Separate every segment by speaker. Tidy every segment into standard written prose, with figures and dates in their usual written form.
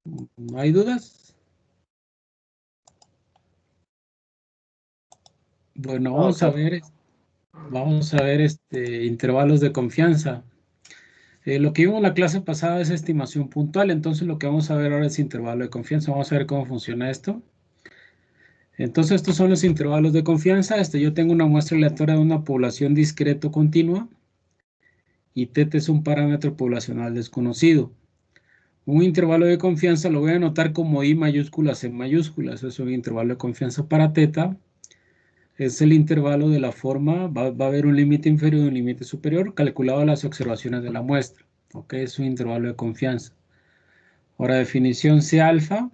Speaker 1: ¿No hay dudas? Bueno,
Speaker 2: No, doctor.
Speaker 1: vamos a ver intervalos de confianza. Lo que vimos en la clase pasada es estimación puntual, entonces lo que vamos a ver ahora es intervalo de confianza. Vamos a ver cómo funciona esto. Entonces estos son los intervalos de confianza. Yo tengo una muestra aleatoria de una población discreto continua y θ es un parámetro poblacional desconocido. Un intervalo de confianza lo voy a anotar como I mayúsculas en mayúsculas. Eso es un intervalo de confianza para θ. Es el intervalo de la forma, va a haber un límite inferior y un límite superior calculado a las observaciones de la muestra. Ok, es un intervalo de confianza. Ahora, definición C alfa,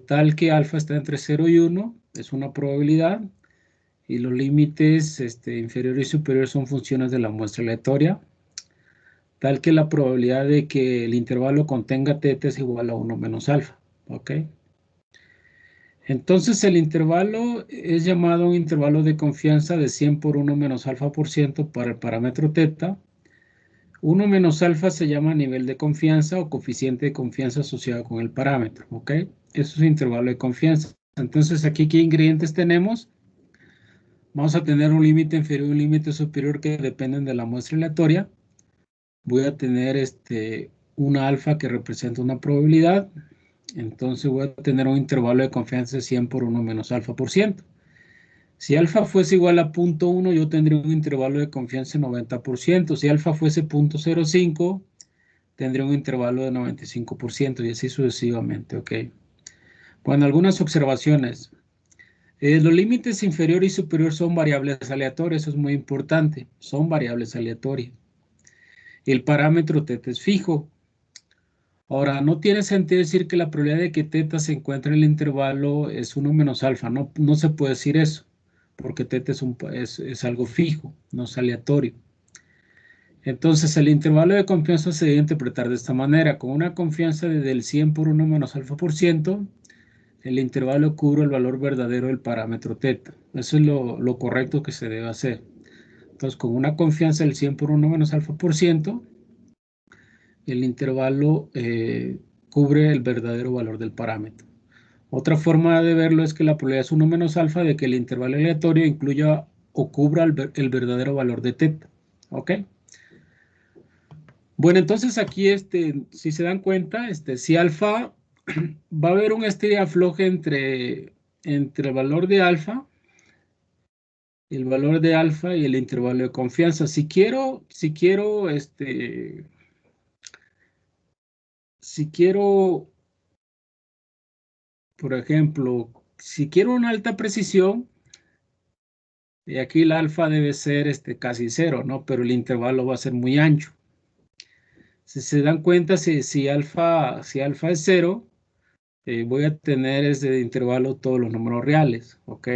Speaker 1: tal que alfa está entre 0 y 1, es una probabilidad, y los límites inferior y superior son funciones de la muestra aleatoria, tal que la probabilidad de que el intervalo contenga θ es igual a 1 menos alfa. Ok. Entonces el intervalo es llamado un intervalo de confianza de 100 por 1 menos alfa por ciento para el parámetro θ. 1 menos alfa se llama nivel de confianza o coeficiente de confianza asociado con el parámetro, ¿ok? Eso es un intervalo de confianza. Entonces aquí, ¿qué ingredientes tenemos? Vamos a tener un límite inferior y un límite superior que dependen de la muestra aleatoria. Voy a tener una alfa que representa una probabilidad. Entonces voy a tener un intervalo de confianza de 100 por 1 menos alfa por ciento. Si alfa fuese igual a 0.1, yo tendría un intervalo de confianza de 90%. Si alfa fuese 0.05, tendría un intervalo de 95% y así sucesivamente, ¿ok? Bueno, algunas observaciones. Los límites inferior y superior son variables aleatorias, eso es muy importante, son variables aleatorias. El parámetro θ es fijo. Ahora, no tiene sentido decir que la probabilidad de que θ se encuentre en el intervalo es 1 menos alfa, no se puede decir eso, porque θ es algo fijo, no es aleatorio. Entonces, el intervalo de confianza se debe interpretar de esta manera, con una confianza del 100 por 1 menos alfa por ciento, el intervalo cubre el valor verdadero del parámetro θ. Eso es lo correcto que se debe hacer. Entonces, con una confianza del 100 por 1 menos alfa por ciento, el intervalo cubre el verdadero valor del parámetro. Otra forma de verlo es que la probabilidad es 1 menos alfa de que el intervalo aleatorio incluya o cubra el verdadero valor de θ. ¿Ok? Bueno, entonces aquí, si se dan cuenta, si alfa, va a haber un estira y afloje entre el valor de alfa, y el intervalo de confianza. Si quiero, por ejemplo, si quiero una alta precisión, y aquí el alfa debe ser casi cero, ¿no? Pero el intervalo va a ser muy ancho. Si se dan cuenta, si alfa es cero, voy a tener ese intervalo todos los números reales, ¿ok?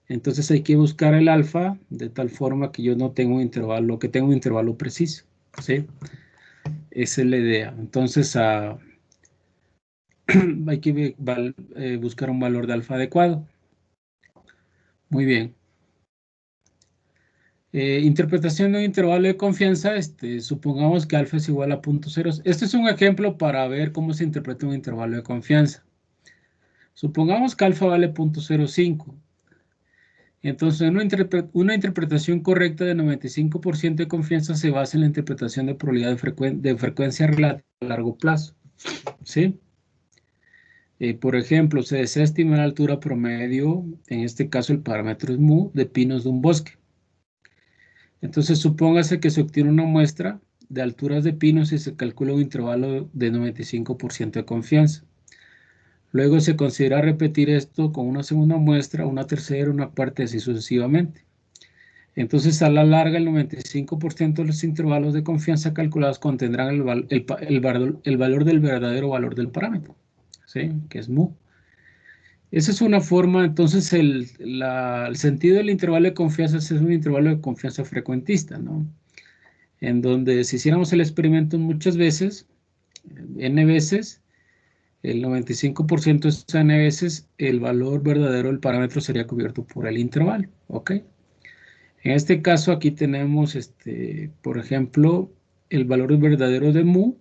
Speaker 1: Entonces hay que buscar el alfa de tal forma que yo no tengo un intervalo, que tenga un intervalo preciso, ¿sí? Esa es la idea. Entonces hay que buscar un valor de alfa adecuado. Muy bien. Interpretación de un intervalo de confianza, supongamos que alfa es igual a 0.0. Este es un ejemplo para ver cómo se interpreta un intervalo de confianza. Supongamos que alfa vale 0.05. Entonces, una interpretación correcta de 95% de confianza se basa en la interpretación de probabilidad de frecuencia relativa a largo plazo, ¿sí? Por ejemplo, se desea estimar la altura promedio, en este caso el parámetro es mu, de pinos de un bosque. Entonces, supóngase que se obtiene una muestra de alturas de pinos y se calcula un intervalo de 95% de confianza. Luego se considera repetir esto con una segunda muestra, una tercera, una cuarta y así sucesivamente. Entonces, a la larga, el 95% de los intervalos de confianza calculados contendrán el valor del verdadero valor del parámetro, ¿sí? Que es mu. Esa es una forma, entonces, el sentido del intervalo de confianza es un intervalo de confianza frecuentista, ¿no? En donde si hiciéramos el experimento muchas veces, n veces, el 95% de esas n veces, el valor verdadero del parámetro sería cubierto por el intervalo, ¿ok? En este caso aquí tenemos, por ejemplo, el valor verdadero de mu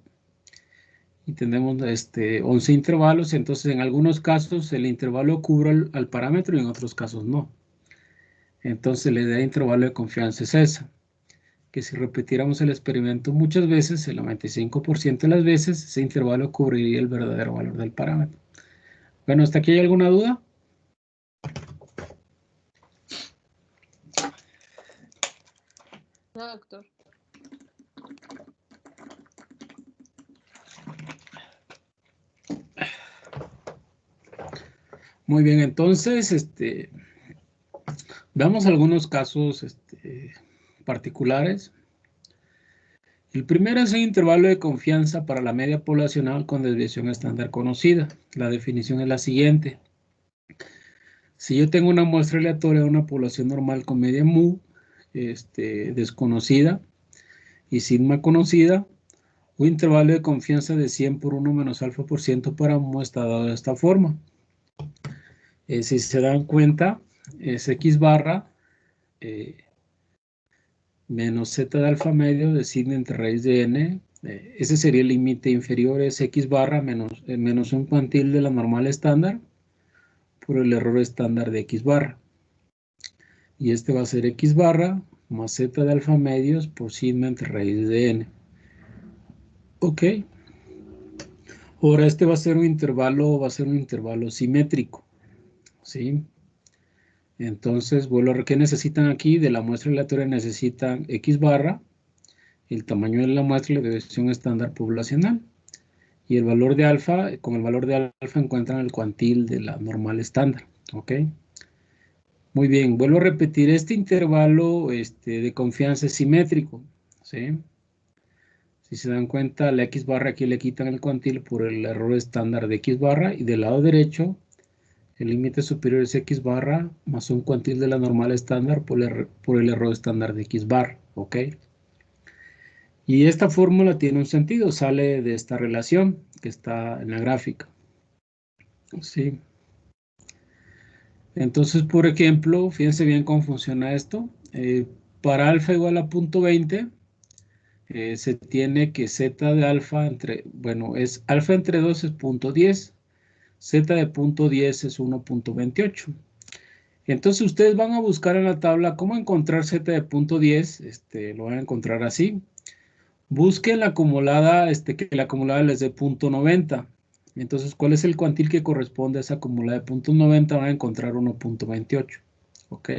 Speaker 1: y tenemos 11 intervalos, entonces en algunos casos el intervalo cubre al parámetro y en otros casos no. Entonces la idea de intervalo de confianza es esa, que si repitiéramos el experimento muchas veces, el 95% de las veces, ese intervalo cubriría el verdadero valor del parámetro. Bueno, ¿hasta aquí hay alguna duda?
Speaker 2: No, doctor.
Speaker 1: Muy bien, entonces, veamos algunos casos particulares. El primero es un intervalo de confianza para la media poblacional con desviación estándar conocida. La definición es la siguiente. Si yo tengo una muestra aleatoria de una población normal con media mu, desconocida, y sigma conocida, un intervalo de confianza de 100 por 1 menos alfa por ciento para mu está dado de esta forma. Si se dan cuenta, es x barra menos z de alfa medio de sigma entre raíz de n. Ese sería el límite inferior, es x barra menos un cuantil de la normal estándar por el error estándar de x barra. Y este va a ser x barra más z de alfa medios por sigma entre raíz de n. Ok. Ahora este va a ser un intervalo simétrico, ¿sí? Entonces, vuelvo a ¿qué necesitan aquí? De la muestra aleatoria necesitan x barra, el tamaño de la muestra y la desviación estándar poblacional. Y el valor de alfa, con el valor de alfa encuentran el cuantil de la normal estándar, ¿ok? Muy bien, vuelvo a repetir, este intervalo de confianza es simétrico, ¿sí? Si se dan cuenta, la x barra aquí le quitan el cuantil por el error estándar de x barra y del lado derecho el límite superior es x barra más un cuantil de la normal estándar por el error estándar de x bar, ¿ok? Y esta fórmula tiene un sentido, sale de esta relación que está en la gráfica, ¿sí? Entonces, por ejemplo, fíjense bien cómo funciona esto. Para alfa igual a 0.20, se tiene que z de alfa es alfa entre 2 es 0.10, z de 0.10 es 1.28. Entonces ustedes van a buscar en la tabla cómo encontrar z de 0.10, lo van a encontrar así. Busquen la acumulada, que la acumulada les dé 0.90. Entonces, ¿cuál es el cuantil que corresponde a esa acumulada de 0.90? Van a encontrar 1.28. ¿Ok?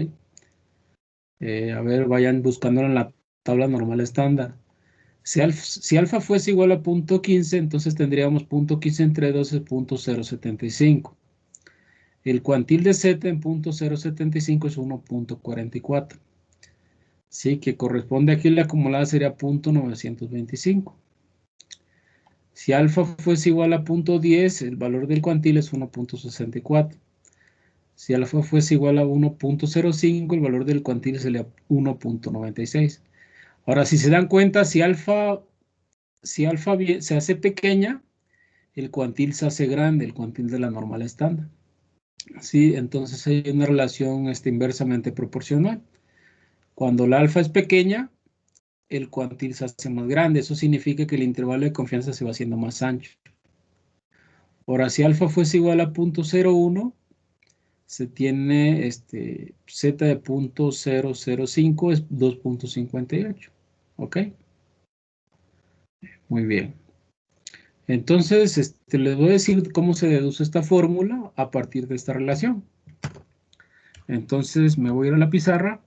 Speaker 1: A ver, vayan buscándolo en la tabla normal estándar. Si alfa fuese igual a 0.15, entonces tendríamos 0.15 entre 2 es 0.075. El cuantil de z en 0.075 es 1.44. Sí, que corresponde aquí la acumulada sería 0.925. Si alfa fuese igual a 0.10, el valor del cuantil es 1.64. Si alfa fuese igual a 1.05, el valor del cuantil sería 1.96. Ahora, si se dan cuenta, si alfa se hace pequeña, el cuantil se hace grande, el cuantil de la normal estándar. Sí, entonces hay una relación inversamente proporcional. Cuando la alfa es pequeña, el cuantil se hace más grande. Eso significa que el intervalo de confianza se va haciendo más ancho. Ahora, si alfa fuese igual a 0.01, se tiene z de 0.005 es 2.58. ¿Ok? Muy bien. Entonces, les voy a decir cómo se deduce esta fórmula a partir de esta relación. Entonces, me voy a ir a la pizarra.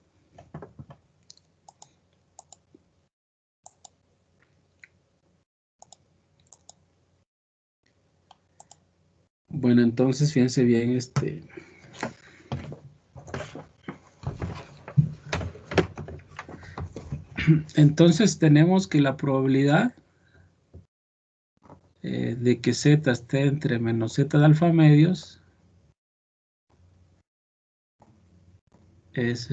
Speaker 1: Bueno, entonces, fíjense bien, entonces tenemos que la probabilidad de que z esté entre menos z de alfa medios es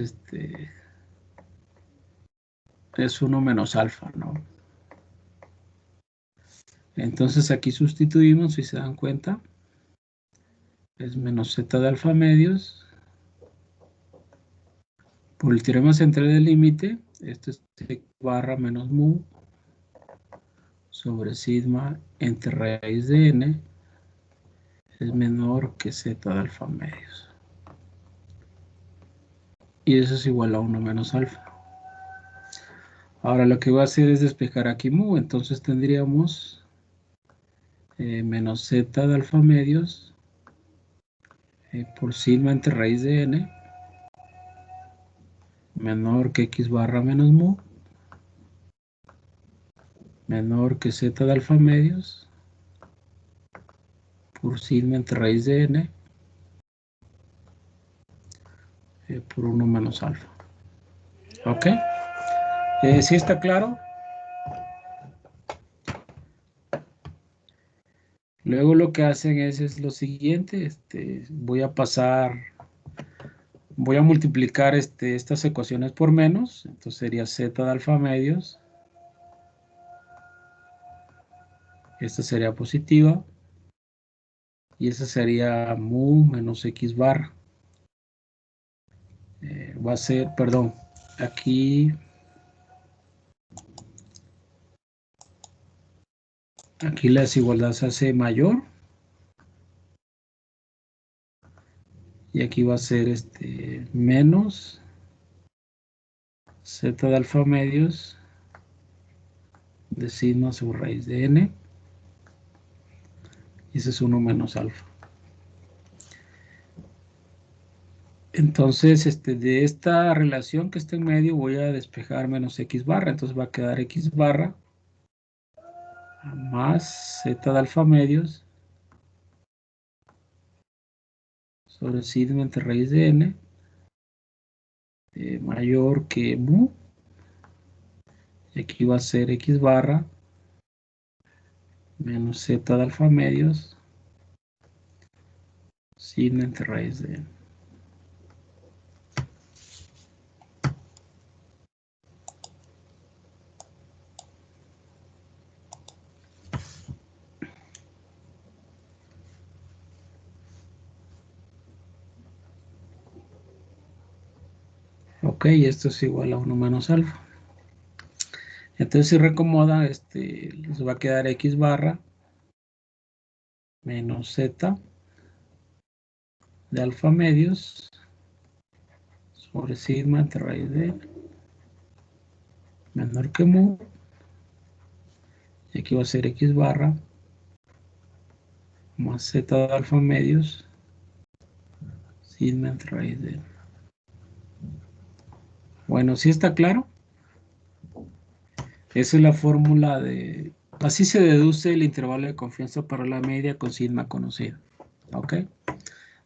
Speaker 1: es 1 menos alfa, ¿no? Entonces aquí sustituimos, si se dan cuenta, es menos z de alfa medios por el teorema central del límite, esto es x barra menos mu sobre sigma entre raíz de n es menor que z de alfa medios. Y eso es igual a 1 menos alfa. Ahora lo que voy a hacer es despejar aquí mu, entonces tendríamos menos z de alfa medios por sigma entre raíz de n menor que x barra menos mu menor que z de alfa medios por sigma entre raíz de n por 1 menos alfa. ¿Ok? ¿Sí está claro? Luego lo que hacen es lo siguiente, voy a multiplicar estas ecuaciones por menos, entonces sería z de alfa medios, esta sería positiva, y esa sería mu menos x barra. Va a ser, perdón, aquí la desigualdad se hace mayor, y aquí va a ser menos z de alfa medios de sigma sobre raíz de n, y ese es 1 menos alfa. Entonces, de esta relación que está en medio voy a despejar menos x barra, entonces va a quedar x barra más z de alfa medios sobre sigma entre raíz de n mayor que mu, y aquí va a ser x barra menos z de alfa medios sigma entre raíz de n. Ok, esto es igual a 1 menos alfa. Entonces si recomoda, les va a quedar x barra menos z de alfa medios sobre sigma entre raíz de n menor que mu, y aquí va a ser x barra más z de alfa medios sigma entre raíz de n. Bueno, ¿sí está claro? Esa es la fórmula de... Así se deduce el intervalo de confianza para la media con sigma conocida. ¿Ok?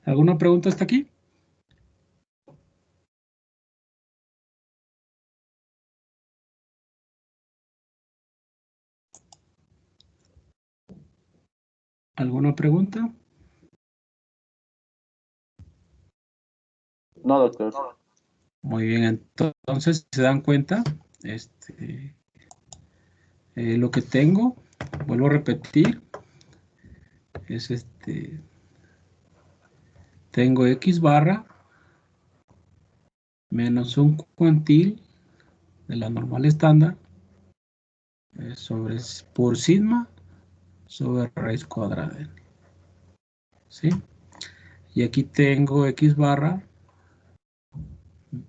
Speaker 1: ¿Alguna pregunta hasta aquí? ¿Alguna pregunta?
Speaker 2: No, doctor.
Speaker 1: Muy bien, entonces, si se dan cuenta, lo que tengo, vuelvo a repetir, es tengo x barra menos un cuantil de la normal estándar por sigma sobre raíz cuadrada de n. ¿Sí? Y aquí tengo x barra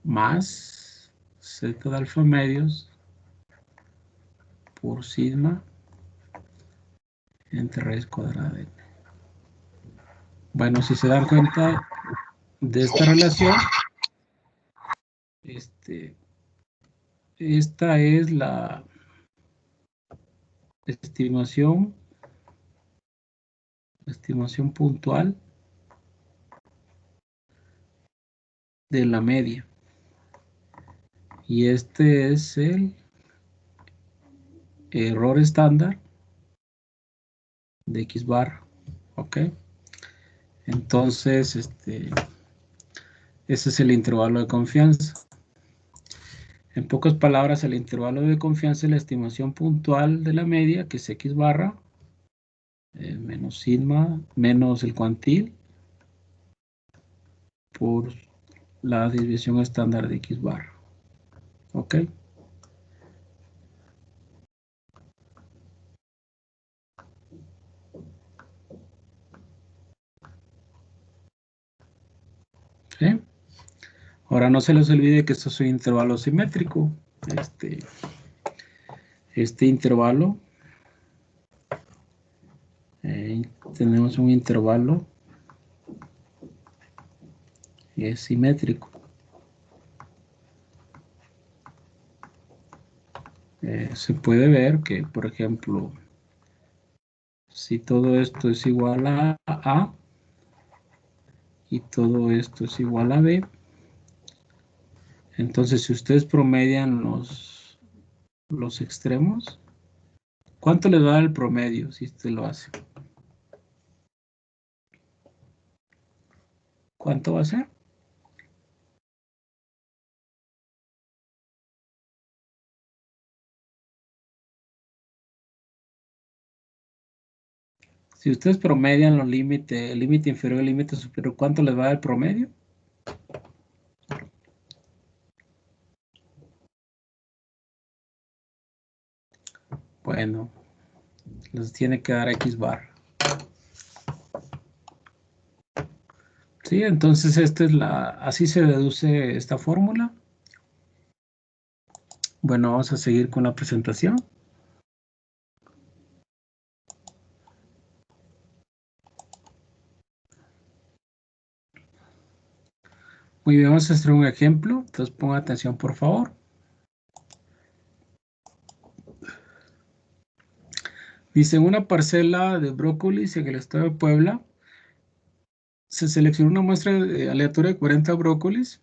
Speaker 1: más z de alfa medios por sigma entre raíz cuadrada de n. Bueno, si se dan cuenta de esta relación, esta es la estimación puntual de la media. Y este es el error estándar de x barra. ¿Ok? Entonces, ese es el intervalo de confianza. En pocas palabras, el intervalo de confianza es la estimación puntual de la media, que es x barra, menos sigma, menos el cuantil, por la desviación estándar de x barra. ¿Ok? ¿Sí? Ahora no se les olvide que esto es un intervalo simétrico. Este intervalo, tenemos un intervalo y es simétrico. Se puede ver que, por ejemplo, si todo esto es igual a A y todo esto es igual a B, entonces si ustedes promedian los extremos, ¿cuánto les va a dar el promedio si usted lo hace? ¿Cuánto va a ser? Si ustedes promedian los límites, el límite inferior y el límite superior, ¿cuánto les va a dar el promedio? Bueno, les tiene que dar X bar. Sí, entonces así se deduce esta fórmula. Bueno, vamos a seguir con la presentación. Muy bien, vamos a hacer un ejemplo. Entonces ponga atención, por favor. Dice, en una parcela de brócolis en el estado de Puebla, se seleccionó una muestra aleatoria de 40 brócolis.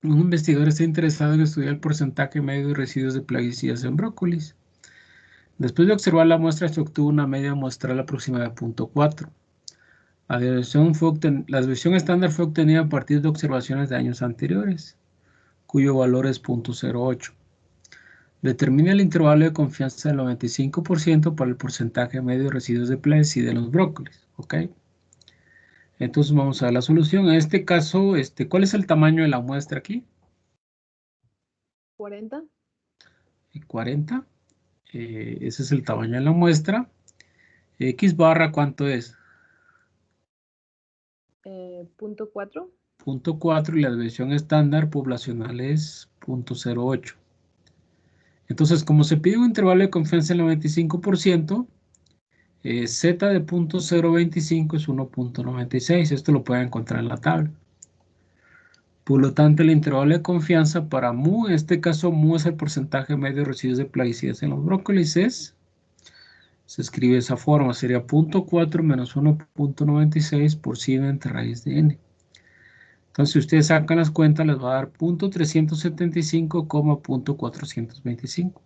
Speaker 1: Un investigador está interesado en estudiar el porcentaje medio de residuos de plaguicidas en brócolis. Después de observar la muestra, se obtuvo una media muestral aproximada de 0.4. La desviación estándar fue obtenida a partir de observaciones de años anteriores, cuyo valor es 0.08. Determina el intervalo de confianza del 95% para el porcentaje medio de residuos de plaguicida en los brócolis. ¿Ok? Entonces vamos a ver la solución. En este caso, ¿cuál es el tamaño de la muestra aquí?
Speaker 2: 40.
Speaker 1: 40. Ese es el tamaño de la muestra. X barra, ¿cuánto es?
Speaker 2: 0.4.
Speaker 1: 0.4 y la desviación estándar poblacional es 0.08. Entonces, como se pide un intervalo de confianza del 95%, Z de 0.025 es 1.96. Esto lo pueden encontrar en la tabla. Por lo tanto, el intervalo de confianza para mu, en este caso mu es el porcentaje medio de residuos de plaguicidas en los brócolis, se escribe de esa forma, sería 0.4 menos 1.96 por 100 entre raíz de n. Entonces, si ustedes sacan las cuentas, les va a dar 0.375, 0.425.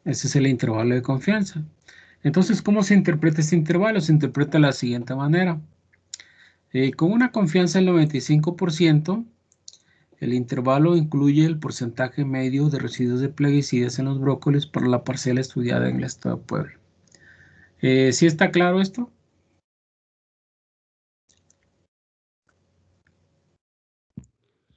Speaker 1: Ese es el intervalo de confianza. Entonces, ¿cómo se interpreta este intervalo? Se interpreta de la siguiente manera. Con una confianza del 95%, el intervalo incluye el porcentaje medio de residuos de plaguicidas en los brócolis para la parcela estudiada en el estado de Puebla. ¿Sí está claro esto?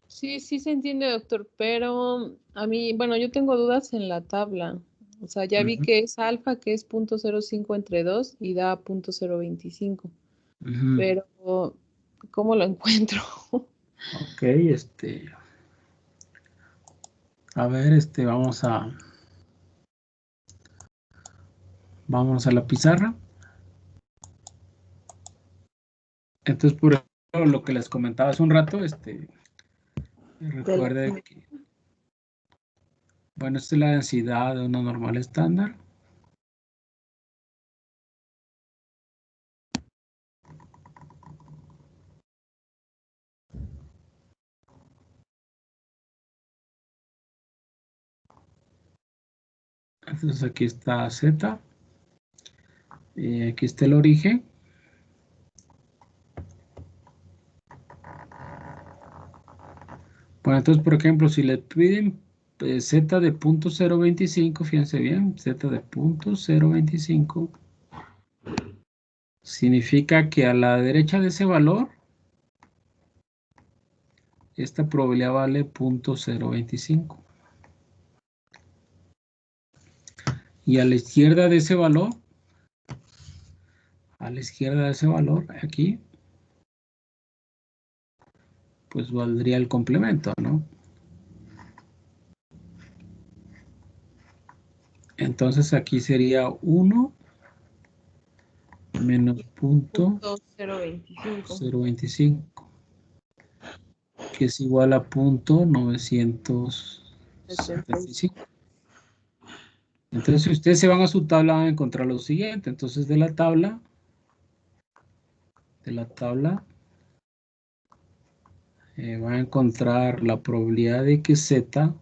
Speaker 2: Sí, sí se entiende, doctor, pero a mí, bueno, yo tengo dudas en la tabla. O sea, ya vi que es alfa, que es 0.05 entre 2 y da 0.025. Pero, ¿cómo lo encuentro?
Speaker 1: Ok, a ver, vamos a la pizarra. Entonces, por ejemplo, lo que les comentaba hace un rato, recuerde que, bueno, esta es la densidad de una normal estándar. Entonces aquí está Z, y aquí está el origen. Bueno, entonces, por ejemplo, si le piden Z de 0.025, fíjense bien, Z de 0.025, significa que a la derecha de ese valor, esta probabilidad vale 0.025. Y a la izquierda de ese valor, aquí, pues valdría el complemento, ¿no? Entonces aquí sería 1 menos punto 0.25, que es igual a punto 975. Entonces, si ustedes se van a su tabla, van a encontrar lo siguiente. Entonces, de la tabla, van a encontrar la probabilidad de que Z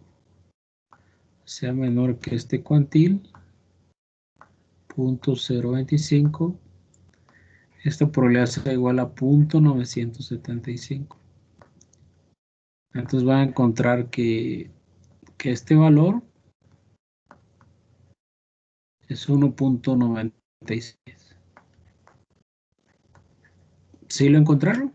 Speaker 1: sea menor que este cuantil, punto 0.25. Esta probabilidad sea igual a punto 975. Entonces van a encontrar que este valor es 1.96. ¿Sí lo encontraron?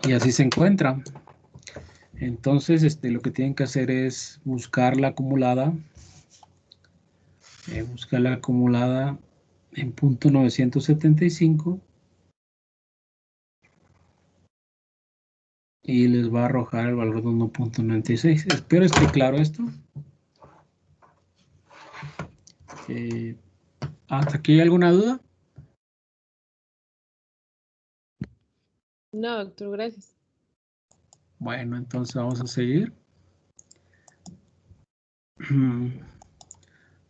Speaker 1: Y así se encuentra. Entonces, lo que tienen que hacer es buscar la acumulada. Buscar la acumulada en punto 975. Y les va a arrojar el valor de 1.96. Espero esté claro esto. ¿Hasta aquí hay alguna duda?
Speaker 2: No, doctor, gracias.
Speaker 1: Bueno, entonces vamos a seguir.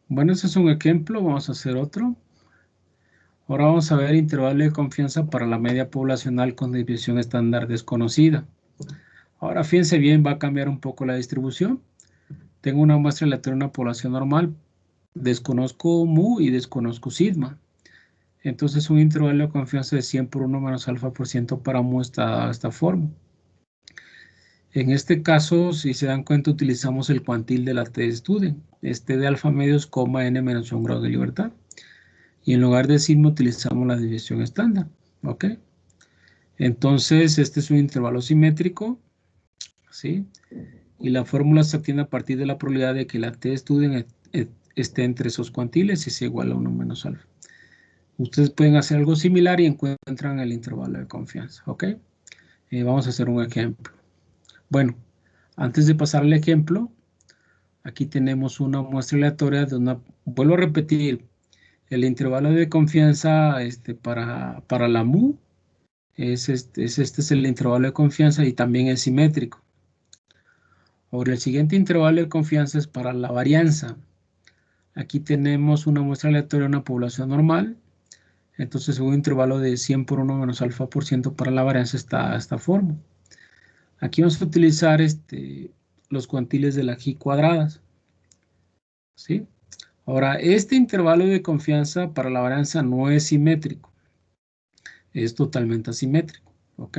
Speaker 1: Bueno, ese es un ejemplo. Vamos a hacer otro. Ahora vamos a ver intervalo de confianza para la media poblacional con desviación estándar desconocida. Ahora fíjense bien, va a cambiar un poco la distribución. Tengo una muestra aleatoria de una población normal. Desconozco mu y desconozco sigma. Entonces un intervalo de confianza de 100 por 1 menos alfa por ciento para mu está de esta forma. En este caso, si se dan cuenta, utilizamos el cuantil de la t-student. Este de alfa medios, coma n menos 1 grado de libertad. Y en lugar de sigma utilizamos la desviación estándar. ¿Ok? Entonces, este es un intervalo simétrico. ¿Sí? Y la fórmula se obtiene a partir de la probabilidad de que la t-student esté entre esos cuantiles y sea igual a 1 menos alfa. Ustedes pueden hacer algo similar y encuentran el intervalo de confianza. ¿Ok? Vamos a hacer un ejemplo. Bueno, antes de pasar al ejemplo, aquí tenemos una muestra aleatoria de una... Vuelvo a repetir, el intervalo de confianza para la mu este es el intervalo de confianza y también es simétrico. Ahora, el siguiente intervalo de confianza es para la varianza. Aquí tenemos una muestra aleatoria de una población normal. Entonces, un intervalo de 100 por 1 menos alfa por ciento para la varianza está de esta forma. Aquí vamos a utilizar los cuantiles de la G cuadradas. ¿Sí? Ahora, este intervalo de confianza para la varianza no es simétrico. Es totalmente asimétrico. ¿Ok?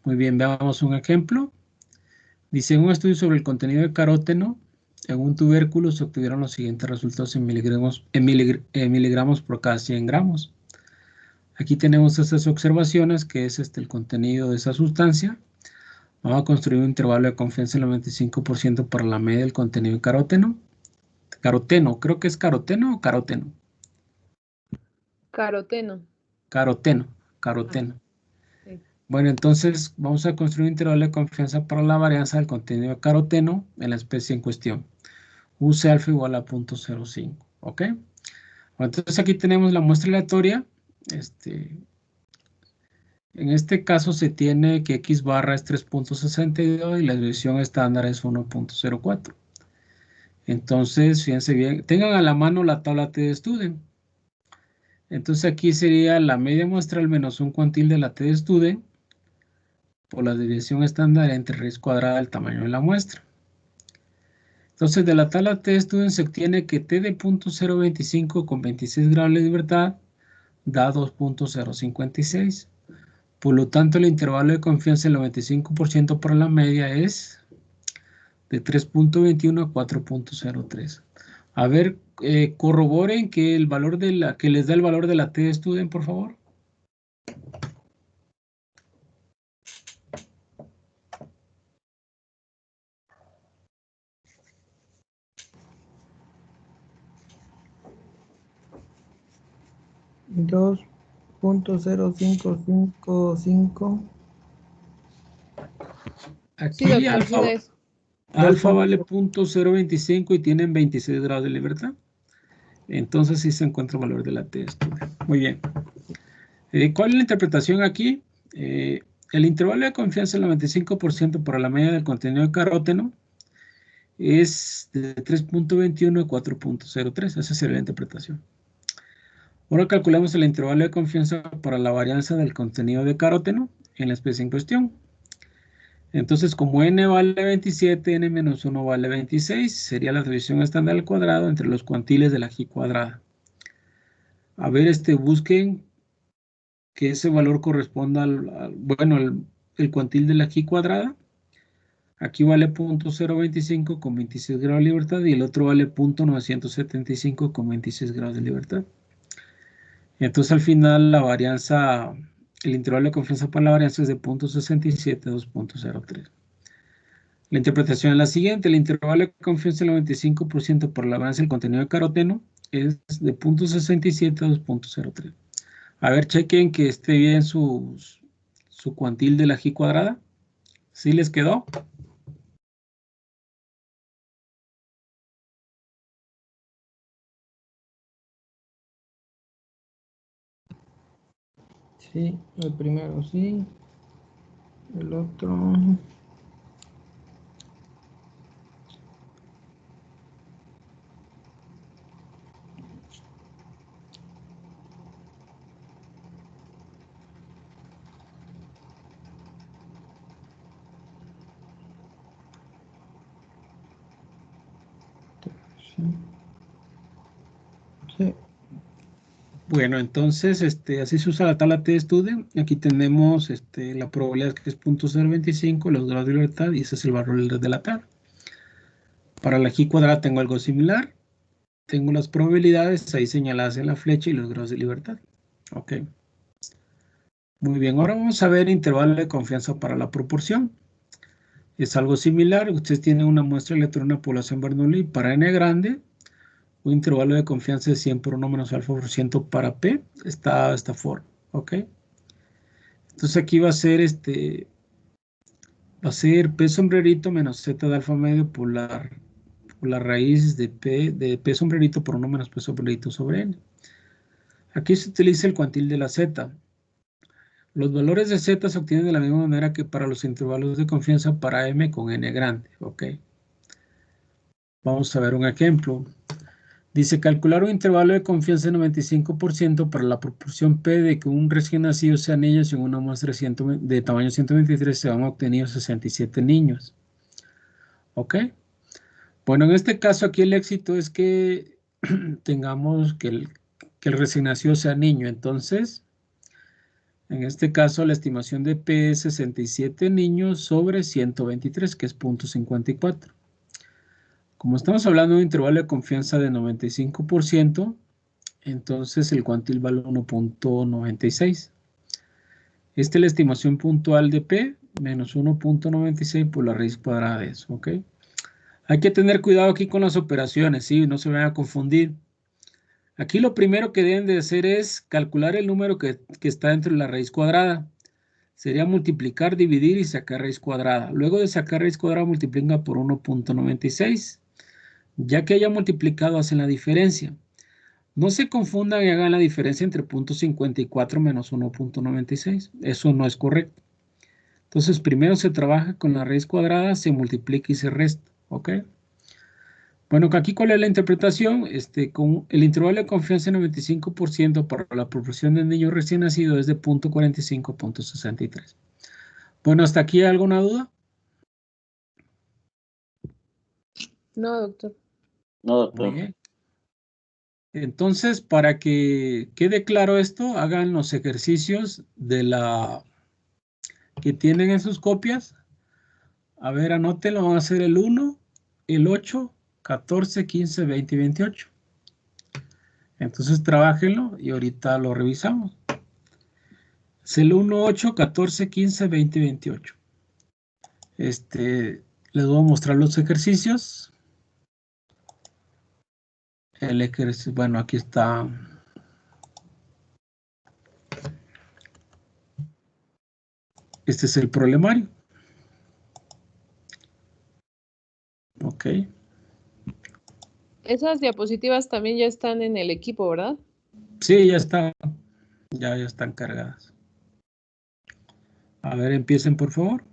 Speaker 1: Muy bien, veamos un ejemplo. Dice, en un estudio sobre el contenido de caróteno, en un tubérculo se obtuvieron los siguientes resultados en miligramos por cada 100 gramos. Aquí tenemos estas observaciones, que es el contenido de esa sustancia. Vamos a construir un intervalo de confianza del 95% para la media del contenido de caróteno. Caroteno, creo que es caroteno o caroteno.
Speaker 2: Caroteno.
Speaker 1: Caroteno.
Speaker 2: Sí.
Speaker 1: Bueno, entonces vamos a construir un intervalo de confianza para la varianza del contenido de caroteno en la especie en cuestión. UC alfa igual a 0.05, ¿ok? Entonces aquí tenemos la muestra aleatoria. En este caso se tiene que X barra es 3.62 y la desviación estándar es 1.04. Entonces, fíjense bien, tengan a la mano la tabla t-student. Entonces aquí sería la media muestral menos un cuantil de la t-student por la desviación estándar entre raíz cuadrada del tamaño de la muestra. Entonces de la tabla t-student se obtiene que t de 0.025 con 26 grados de libertad da 2.056. Por lo tanto, el intervalo de confianza del 95% para la media es de 3.21 a 4.03. A ver, corroboren que el valor que les da el valor de la t-student, por favor.
Speaker 3: 2.0555.
Speaker 2: Sí,
Speaker 1: Aquí
Speaker 2: doctor, sí da eso.
Speaker 1: alfa vale 0.025 y tienen 26 grados de libertad. Entonces sí se encuentra el valor de la T estudio. Muy bien. ¿Cuál es la interpretación aquí? El intervalo de confianza del 95% para la media del contenido de caróteno es de 3.21 a 4.03. Esa sería la interpretación. Ahora calculamos el intervalo de confianza para la varianza del contenido de caróteno en la especie en cuestión. Entonces, como n vale 27, n menos 1 vale 26, sería la división estándar al cuadrado entre los cuantiles de la G cuadrada. A ver, busquen que ese valor corresponda el cuantil de la G cuadrada. Aquí vale 0.025 con 26 grados de libertad y el otro vale 0.975 con 26 grados de libertad. Entonces, al final, la varianza, el intervalo de confianza para la varianza es de 0.67 a 2.03. La interpretación es la siguiente: el intervalo de confianza del 95% por la varianza del contenido de caroteno es de 0.67 a 2.03. A ver, chequen que esté bien su cuantil de la G cuadrada. ¿Sí les quedó?
Speaker 3: Sí, el primero sí, el otro... Sí. Sí.
Speaker 1: Bueno, entonces así se usa la tabla T-Studio. Aquí tenemos la probabilidad que es 0.025, los grados de libertad, y ese es el valor de la tabla. Para la G cuadrada tengo algo similar. Tengo las probabilidades ahí señaladas en la flecha y los grados de libertad. Ok. Muy bien, ahora vamos a ver intervalo de confianza para la proporción. Es algo similar. Ustedes tienen una muestra electrónica de población Bernoulli para n grande. Un intervalo de confianza de 100 por 1 menos alfa por ciento para P. Está de esta forma. Ok. Entonces aquí va a ser P sombrerito menos Z de alfa medio por la raíz de P sombrerito por 1 menos P sombrerito sobre N. Aquí se utiliza el cuantil de la Z. Los valores de Z se obtienen de la misma manera que para los intervalos de confianza para M con N grande. Ok. Vamos a ver un ejemplo. Dice, calcular un intervalo de confianza de 95% para la proporción P de que un recién nacido sea niño y en una muestra de tamaño 123 se han obtenido 67 niños. ¿Ok? Bueno, en este caso aquí el éxito es que tengamos que el recién nacido sea niño. Entonces, en este caso la estimación de P es 67 niños sobre 123, que es 0.54. Como estamos hablando de un intervalo de confianza de 95%, entonces el cuantil vale 1.96. Esta es la estimación puntual de P menos 1.96 por la raíz cuadrada de eso, ¿ok? Hay que tener cuidado aquí con las operaciones, ¿sí? No se vayan a confundir. Aquí lo primero que deben de hacer es calcular el número que está dentro de la raíz cuadrada. Sería multiplicar, dividir y sacar raíz cuadrada. Luego de sacar raíz cuadrada, multiplica por 1.96. Ya que haya multiplicado, hacen la diferencia. No se confundan y hagan la diferencia entre 0.54 menos 1.96. Eso no es correcto. Entonces, primero se trabaja con la raíz cuadrada, se multiplica y se resta. ¿Ok? Bueno, aquí ¿cuál es la interpretación? Con el intervalo de confianza de 95% para la proporción de niños recién nacidos es de 0.45 a 0.63. Bueno, ¿hasta aquí hay alguna duda?
Speaker 2: No, doctor.
Speaker 4: No, doctor.
Speaker 1: Muy bien. Entonces, para que quede claro esto, hagan los ejercicios que tienen en sus copias. A ver, anótenlo, van a ser el 1, el 8, 14, 15, 20 y 28. Entonces, trabájenlo y ahorita lo revisamos. Es el 1, 8, 14, 15, 20 y 28. Les voy a mostrar los ejercicios. El ejercicio, bueno, aquí está. Este es el problemario. Ok.
Speaker 2: Esas diapositivas también ya están en el equipo, ¿verdad?
Speaker 1: Sí, ya está. Ya están cargadas. A ver, empiecen por favor.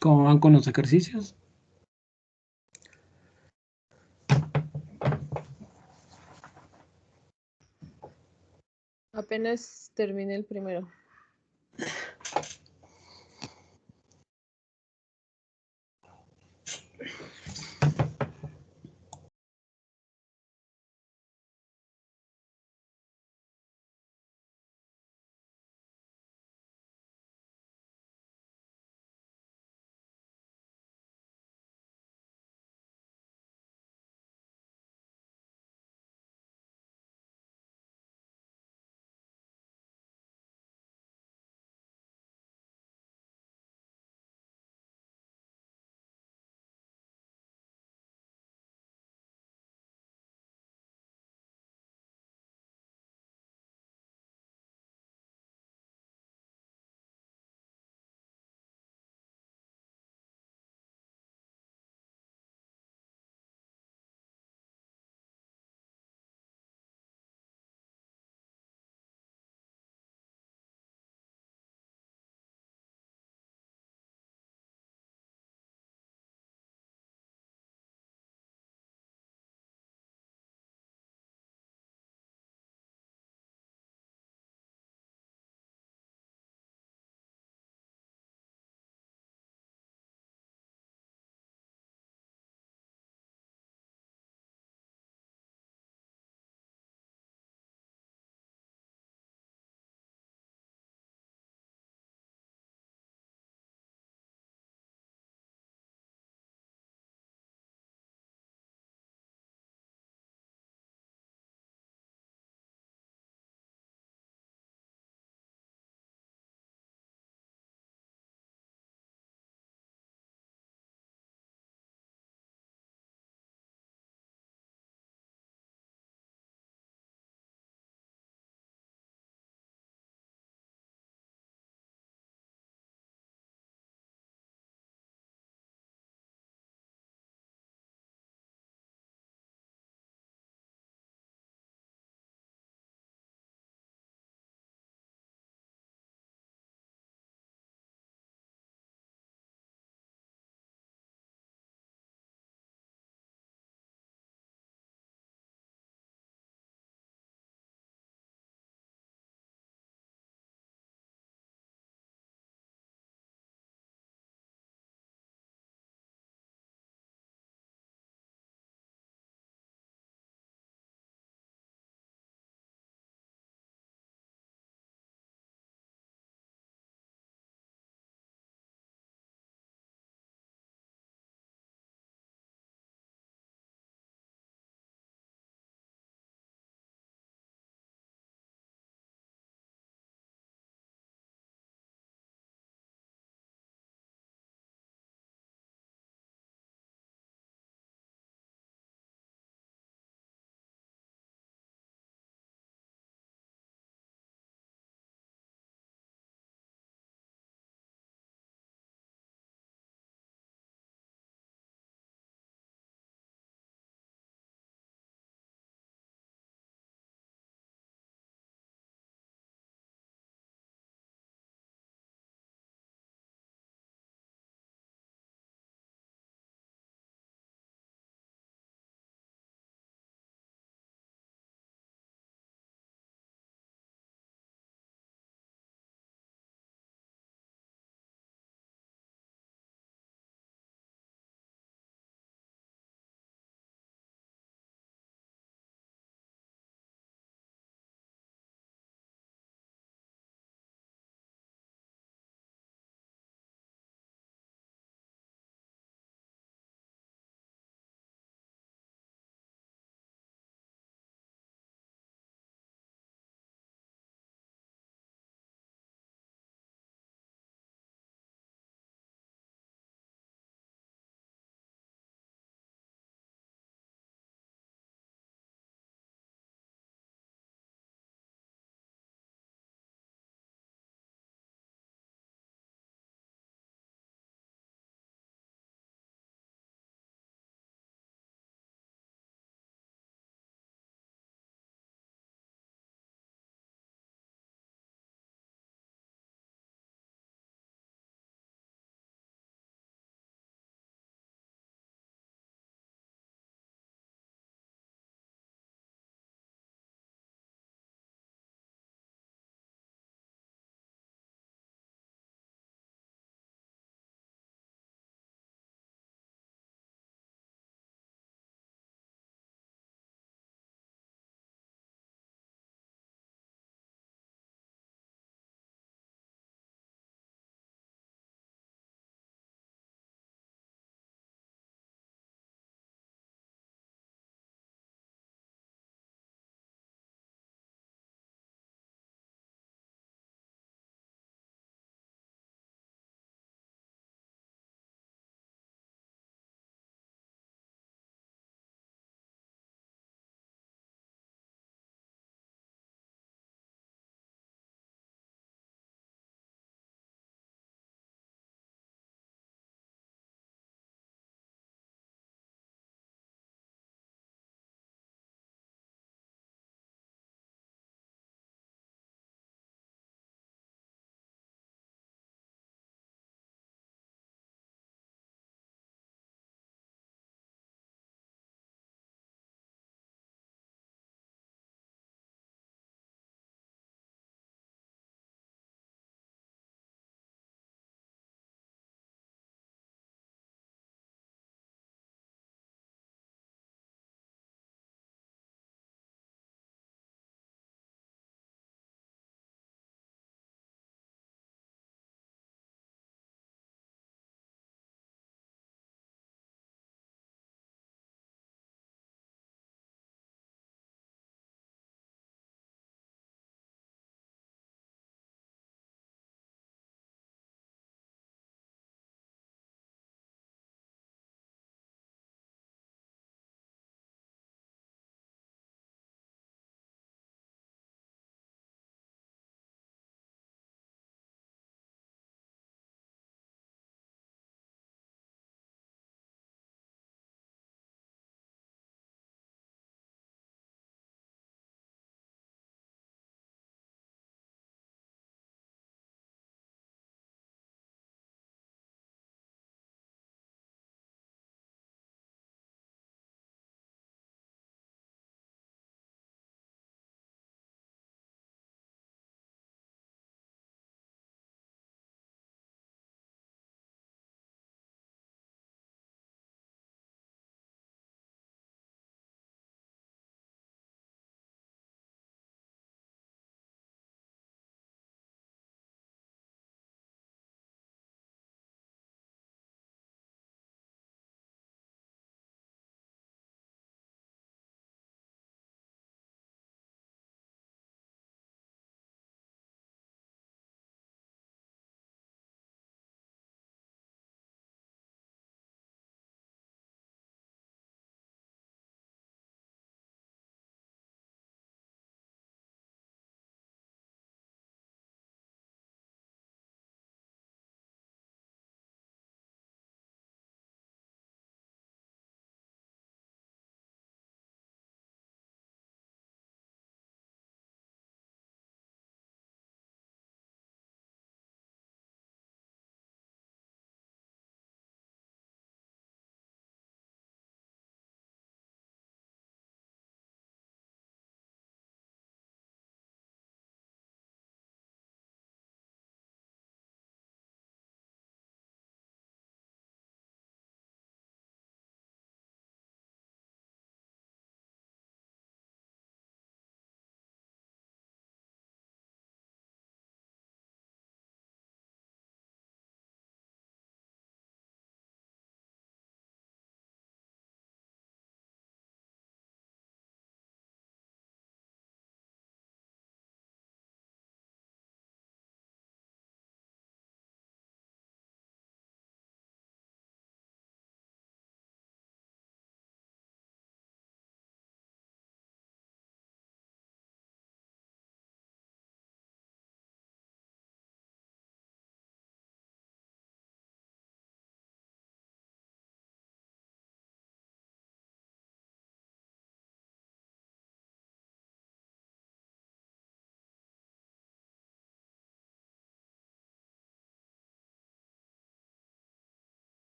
Speaker 1: ¿Cómo van con los ejercicios?
Speaker 2: Apenas terminé el primero.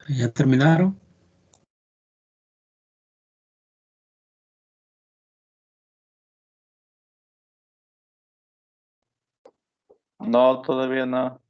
Speaker 1: ¿Ya terminaron?
Speaker 4: No, todavía no.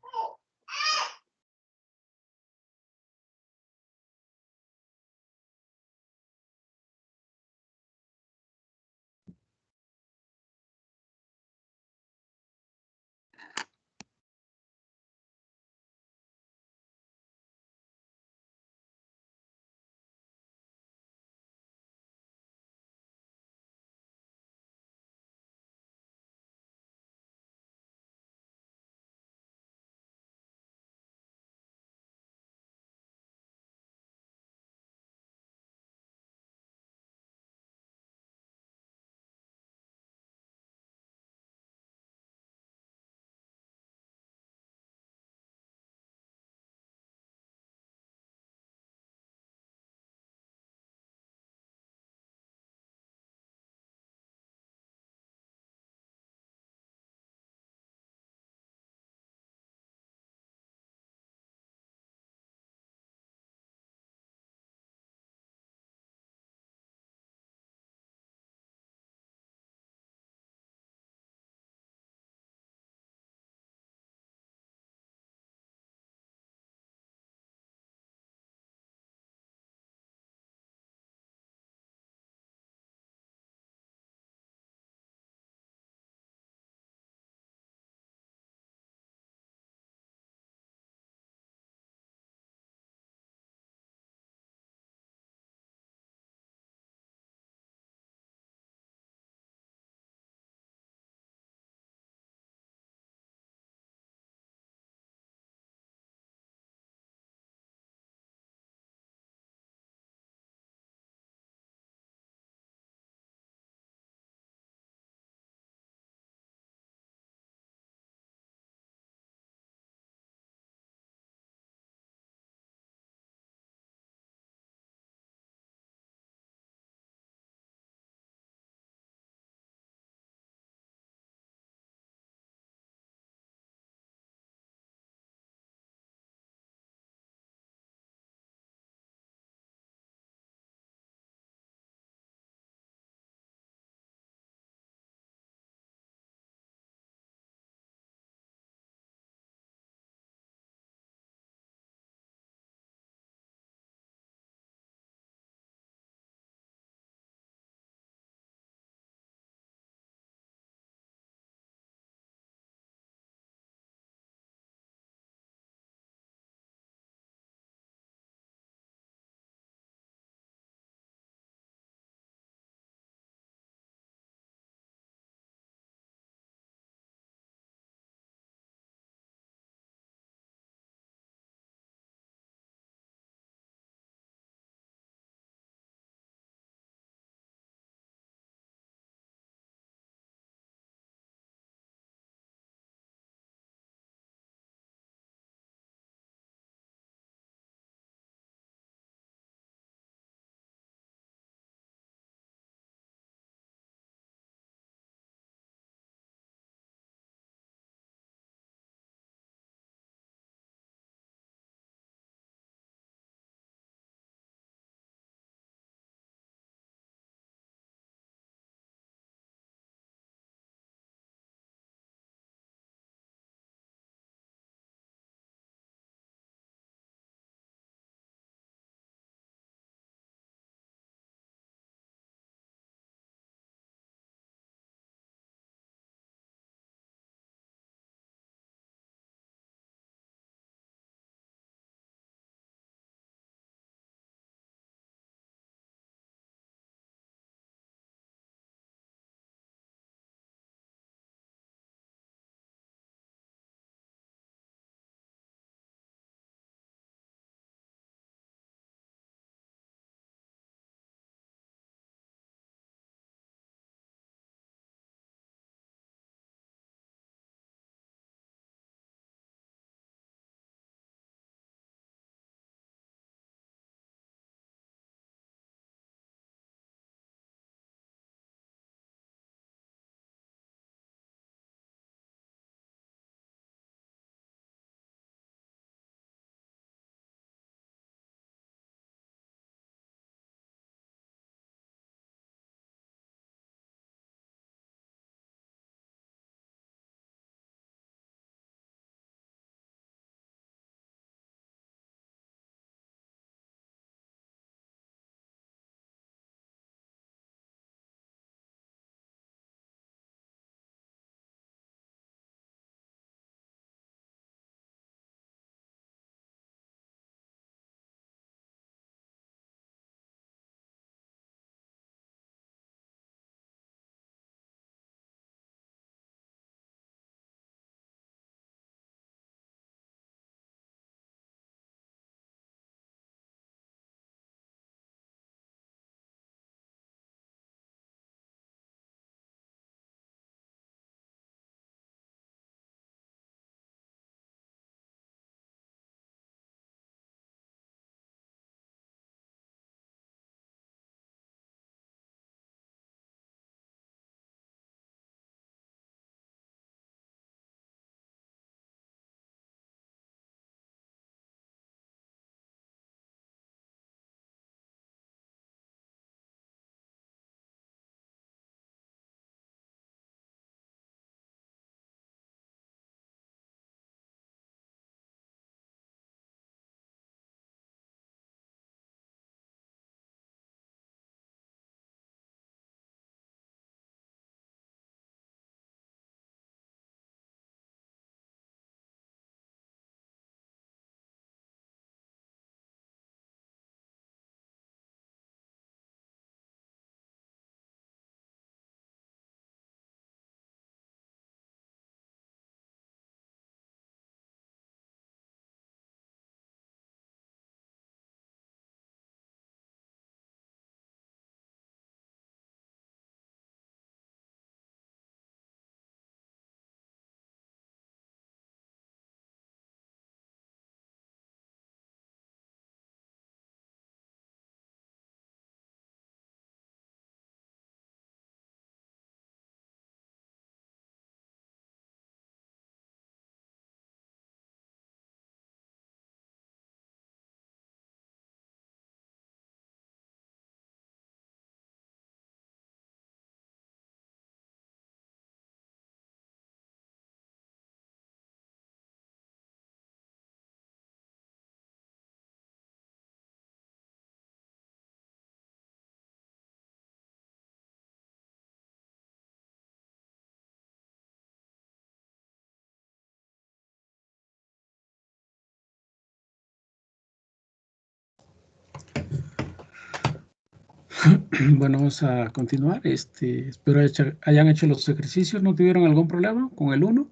Speaker 1: Bueno, vamos a continuar. Espero hayan hecho los ejercicios. ¿No tuvieron algún problema con el 1?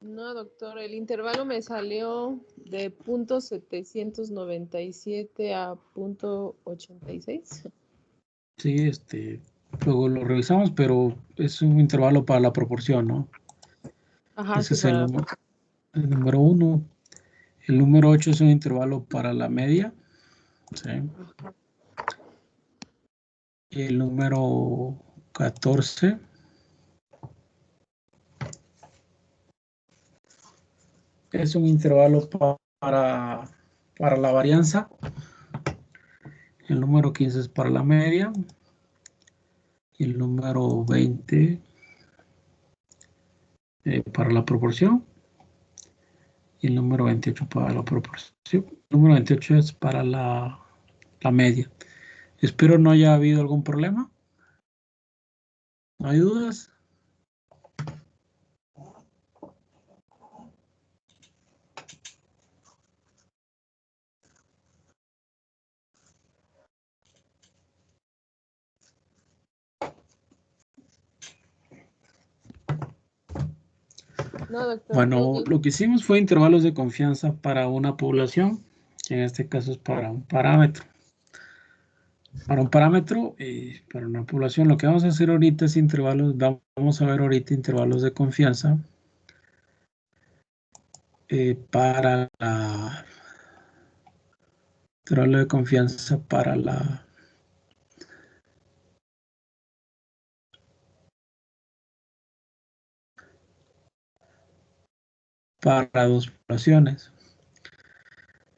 Speaker 2: No, doctor, el intervalo me salió de .797 a .86.
Speaker 1: Sí, luego lo revisamos, pero es un intervalo para la proporción, ¿no?
Speaker 2: Ajá,
Speaker 1: Ese
Speaker 2: sí,
Speaker 1: es el número 1. El número 8 es un intervalo para la media. ¿Sí?
Speaker 2: Ajá.
Speaker 1: El número 14 es un intervalo para la varianza. El número 15 es para la media. Y el número 20 para la proporción. Y el número 28 para la proporción. El número 28 es para la media. Espero no haya habido algún problema. ¿No hay dudas?
Speaker 2: No, doctor.
Speaker 1: Bueno, lo que hicimos fue intervalos de confianza para una población, que en este caso es para un parámetro. Para un parámetro, para una población, lo que vamos a hacer ahorita es intervalos, vamos a ver ahorita intervalos de confianza para la intervalo de confianza para dos poblaciones.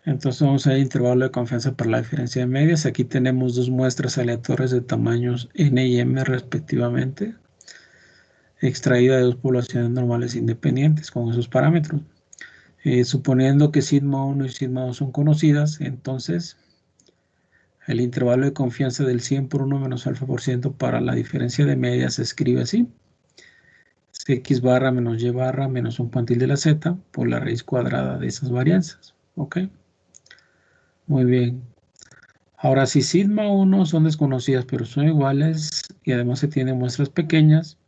Speaker 1: Entonces vamos a ver intervalo de confianza para la diferencia de medias. Aquí tenemos dos muestras aleatorias de tamaños n y m respectivamente, extraída de dos poblaciones normales independientes con esos parámetros. Suponiendo que sigma 1 y sigma 2 son conocidas, entonces el intervalo de confianza del 100 por 1 menos alfa por ciento para la diferencia de medias se escribe así. Es x barra menos y barra menos un cuantil de la z por la raíz cuadrada de esas varianzas. ¿Ok? Muy bien. Ahora, si sigma 1 son desconocidas pero son iguales y además se tienen muestras pequeñas,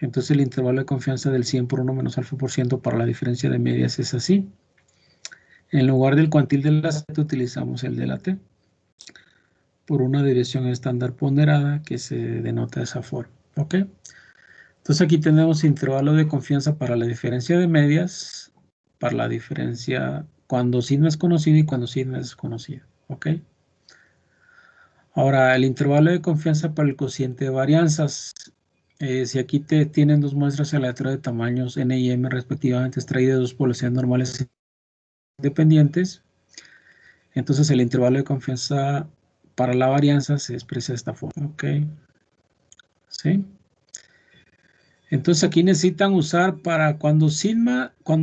Speaker 1: entonces el intervalo de confianza del 100 por 1 menos alfa por ciento para la diferencia de medias es así. En lugar del cuantil de la z utilizamos el de la t por una desviación estándar ponderada que se denota de esa forma. ¿Ok? Entonces aquí tenemos intervalo de confianza para la diferencia de medias, para la diferencia cuando sigma es conocido y cuando sigma es desconocido. ¿Ok? Ahora, el intervalo de confianza para el cociente de varianzas. Si aquí tienen dos muestras aleatorias de tamaños n y m respectivamente extraídas de dos poblaciones normales independientes, entonces el intervalo de confianza para la varianza se expresa de esta forma. ¿Ok? ¿Sí? Entonces aquí necesitan usar para cuando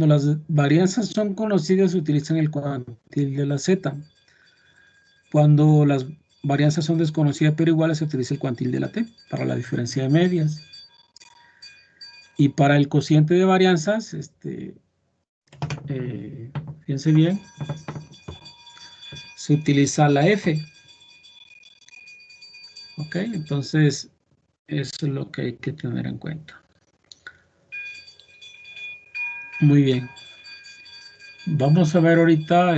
Speaker 1: las varianzas son conocidas, se utilizan el cuantil de la z. Cuando las varianzas son desconocidas pero iguales, se utiliza el cuantil de la t para la diferencia de medias. Y para el cociente de varianzas, fíjense bien, se utiliza la f. Ok, entonces eso es lo que hay que tener en cuenta. Muy bien. Vamos a ver ahorita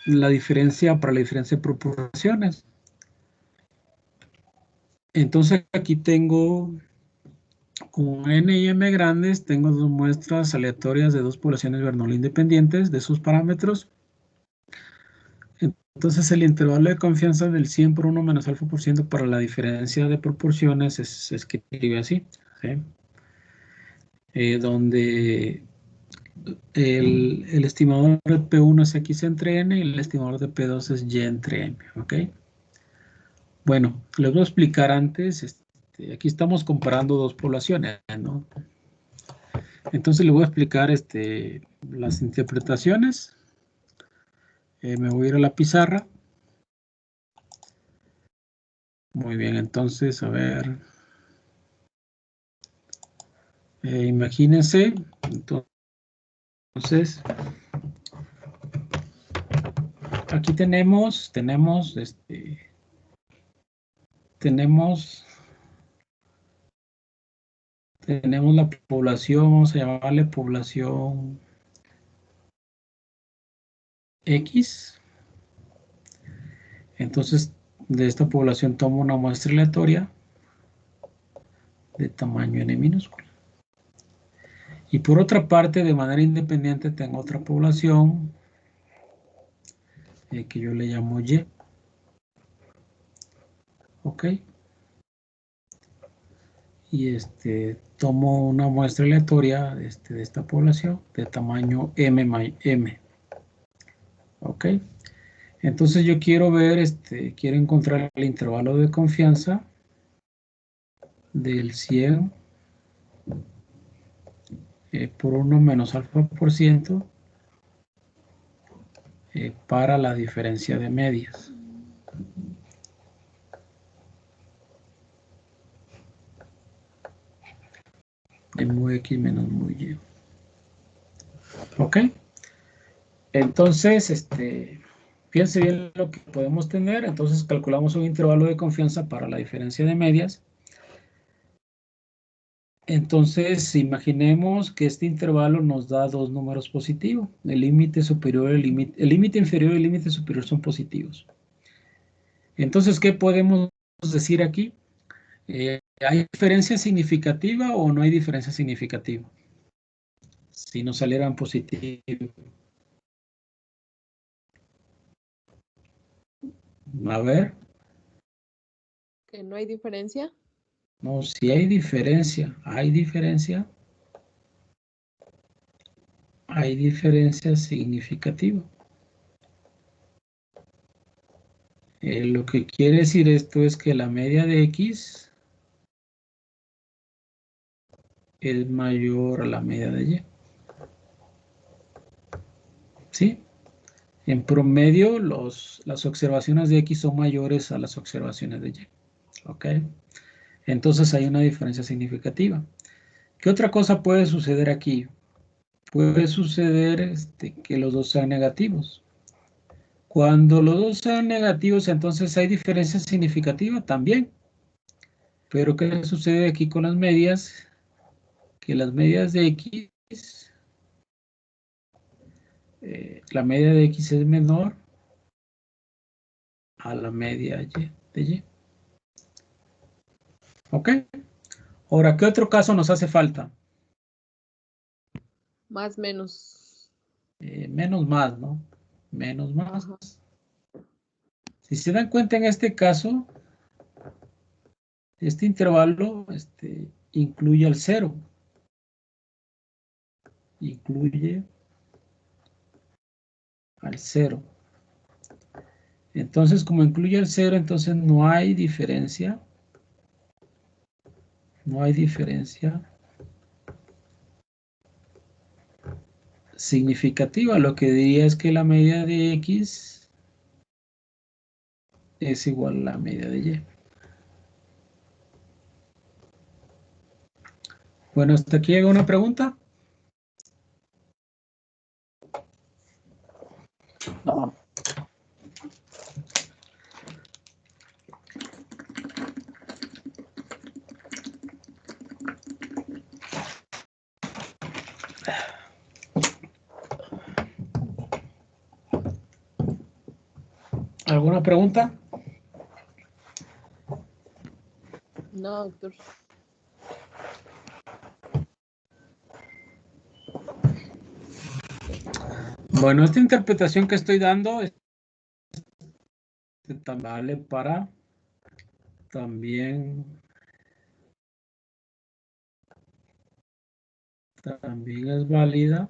Speaker 1: la diferencia para la diferencia de proporciones. Entonces aquí tengo con n y m grandes, tengo dos muestras aleatorias de dos poblaciones Bernoulli independientes de sus parámetros. Entonces el intervalo de confianza del 100 por 1 menos alfa por ciento para la diferencia de proporciones se escribe así, ¿sí? Donde el estimador de P1 es X entre N y el estimador de P2 es Y entre M, ¿ok? Bueno, les voy a explicar antes, aquí estamos comparando dos poblaciones, ¿no? Entonces les voy a explicar las interpretaciones. Me voy a ir a la pizarra. Muy bien, entonces, a ver. Imagínense, entonces, Entonces, aquí tenemos la población, vamos a llamarle población X. Entonces, de esta población tomo una muestra aleatoria de tamaño n minúsculo. Y por otra parte, de manera independiente, tengo otra población que yo le llamo Y. Ok. Y tomo una muestra aleatoria de esta población de tamaño m. Ok. Entonces yo quiero ver, quiero encontrar el intervalo de confianza del 100 por 1 menos alfa por ciento para la diferencia de medias. De mu X menos mu Y. Ok. Entonces, fíjense bien lo que podemos tener. Entonces calculamos un intervalo de confianza para la diferencia de medias. Entonces, imaginemos que este intervalo nos da dos números positivos. El límite superior, el límite inferior y el límite superior son positivos. Entonces, ¿qué podemos decir aquí? ¿Hay diferencia significativa o no hay diferencia significativa? Si nos salieran positivos. A ver.
Speaker 2: ¿Que no hay diferencia?
Speaker 1: No, si hay diferencia. ¿Hay diferencia? Hay diferencia significativa. Lo que quiere decir esto es que la media de X es mayor a la media de Y. ¿Sí? En promedio, las observaciones de X son mayores a las observaciones de Y. ¿Ok? Entonces hay una diferencia significativa. ¿Qué otra cosa puede suceder aquí? Puede suceder que los dos sean negativos. Cuando los dos sean negativos, entonces hay diferencia significativa también. Pero ¿qué sucede aquí con las medias? Que las medias de X, la media de X es menor a la media de Y. ¿Ok? Ahora, ¿qué otro caso nos hace falta?
Speaker 2: Más, menos.
Speaker 1: Menos más, ¿no? Menos más.
Speaker 2: Ajá.
Speaker 1: Si se dan cuenta en este caso, este intervalo incluye al 0. Incluye al 0. Entonces, como incluye al 0, entonces no hay diferencia. No hay diferencia significativa. Lo que diría es que la media de X es igual a la media de Y. Bueno, hasta aquí llega una pregunta.
Speaker 4: No.
Speaker 1: ¿Alguna pregunta?
Speaker 2: No, doctor.
Speaker 1: Bueno, esta interpretación que estoy dando vale para también es válida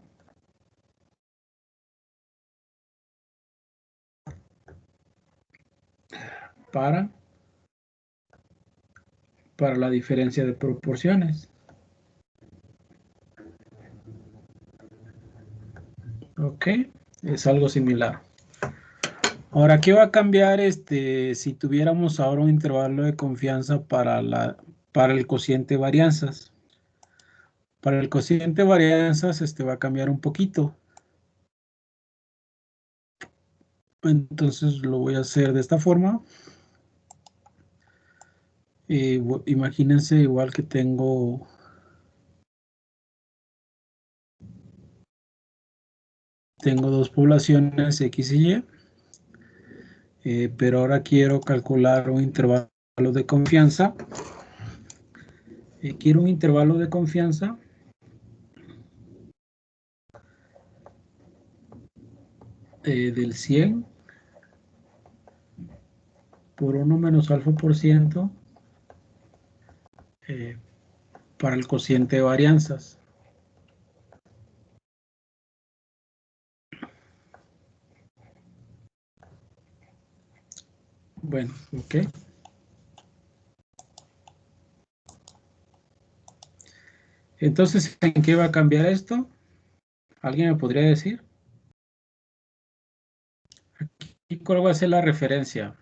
Speaker 1: para la diferencia de proporciones. Ok, es algo similar. Ahora, ¿qué va a cambiar si tuviéramos ahora un intervalo de confianza para el cociente de varianzas? Para el cociente de varianzas, va a cambiar un poquito. Entonces lo voy a hacer de esta forma. Imagínense igual que tengo dos poblaciones X y Y, pero ahora quiero calcular un intervalo de confianza. Quiero un intervalo de confianza del 100 por 1 menos alfa por ciento para el cociente de varianzas. Bueno, ok. Entonces, ¿en qué va a cambiar esto? ¿Alguien me podría decir? Aquí, ¿cuál va a ser la referencia?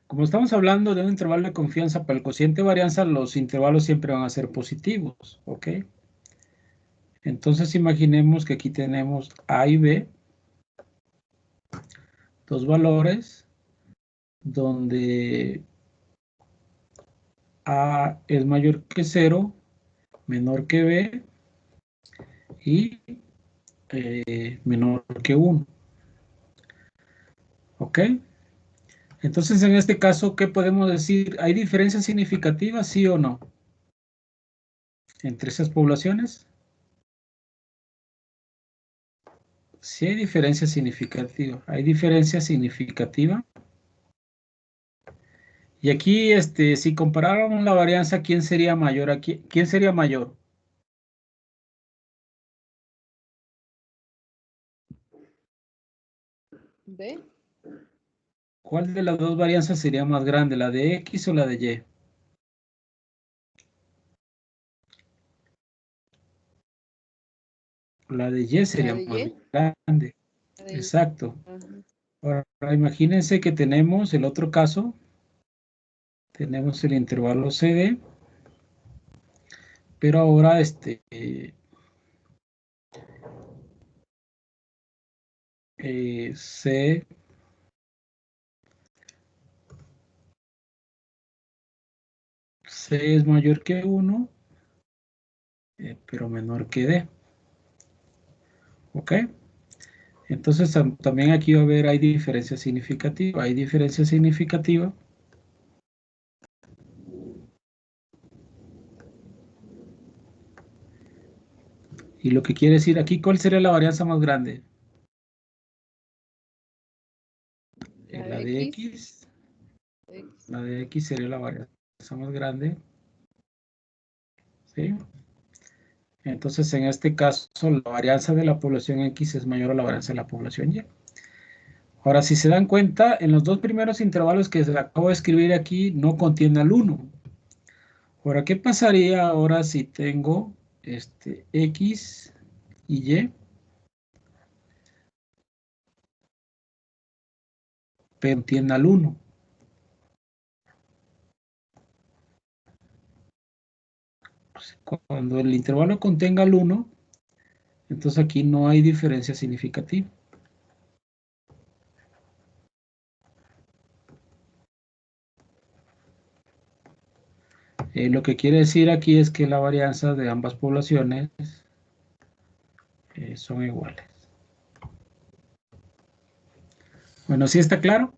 Speaker 1: Como estamos hablando de un intervalo de confianza para el cociente de varianza, los intervalos siempre van a ser positivos, ¿ok? Entonces, imaginemos que aquí tenemos A y B, dos valores, donde A es mayor que 0, menor que B y menor que 1. ¿Ok? Entonces, en este caso, ¿qué podemos decir? ¿Hay diferencias significativas, sí o no? Entre esas poblaciones. Sí hay diferencia significativa. Hay diferencia significativa. Y aquí, si comparáramos la varianza, ¿quién sería mayor aquí? ¿Quién sería mayor?
Speaker 2: ¿B?
Speaker 1: ¿Cuál de las dos varianzas sería más grande, la de X o la de Y? La de Y sería
Speaker 2: ¿La de
Speaker 1: más
Speaker 2: Y?
Speaker 1: grande.
Speaker 2: La de Y.
Speaker 1: Exacto.
Speaker 2: Ajá.
Speaker 1: Ahora, imagínense que tenemos el otro caso. Tenemos el intervalo CD. Pero ahora, C es mayor que 1, pero menor que D. ¿Ok? Entonces también aquí va a haber, hay diferencia significativa. Hay diferencia significativa. Y lo que quiere decir aquí, ¿cuál sería la varianza más grande? La de X. La de X sería la varianza más grande. ¿Sí? Entonces, en este caso, la varianza de la población X es mayor a la varianza de la población Y. Ahora, si se dan cuenta, en los dos primeros intervalos que se acabo de escribir aquí, no contiene al 1. Ahora, ¿qué pasaría ahora si tengo X y Y, pero contiene al 1? Pues, cuando el intervalo contenga al 1, entonces aquí no hay diferencia significativa. Lo que quiere decir aquí es que la varianza de ambas poblaciones son iguales. Bueno, ¿sí está claro?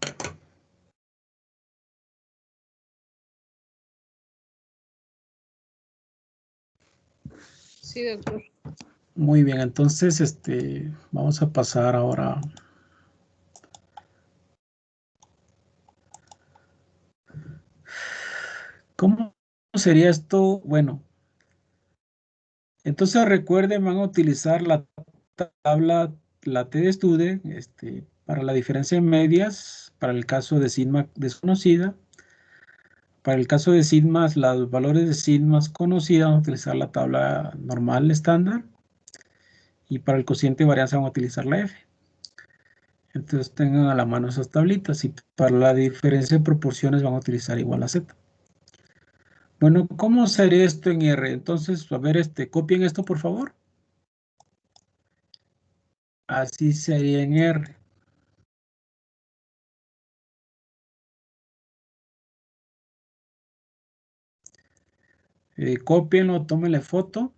Speaker 2: Sí, doctor.
Speaker 1: Muy bien, entonces vamos a pasar ahora. ¿Cómo sería esto? Bueno, entonces recuerden, van a utilizar la tabla, la T de Stude, para la diferencia en medias, para el caso de sigma desconocida. Para el caso de sigmas, los valores de sigmas conocidas, vamos a utilizar la tabla normal estándar. Y para el cociente de varianza vamos a utilizar la F. Entonces tengan a la mano esas tablitas. Y para la diferencia de proporciones van a utilizar igual a Z. Bueno, ¿cómo sería esto en R? Entonces, a ver, copien esto, por favor. Así sería en R. Cópienlo, tómenle foto.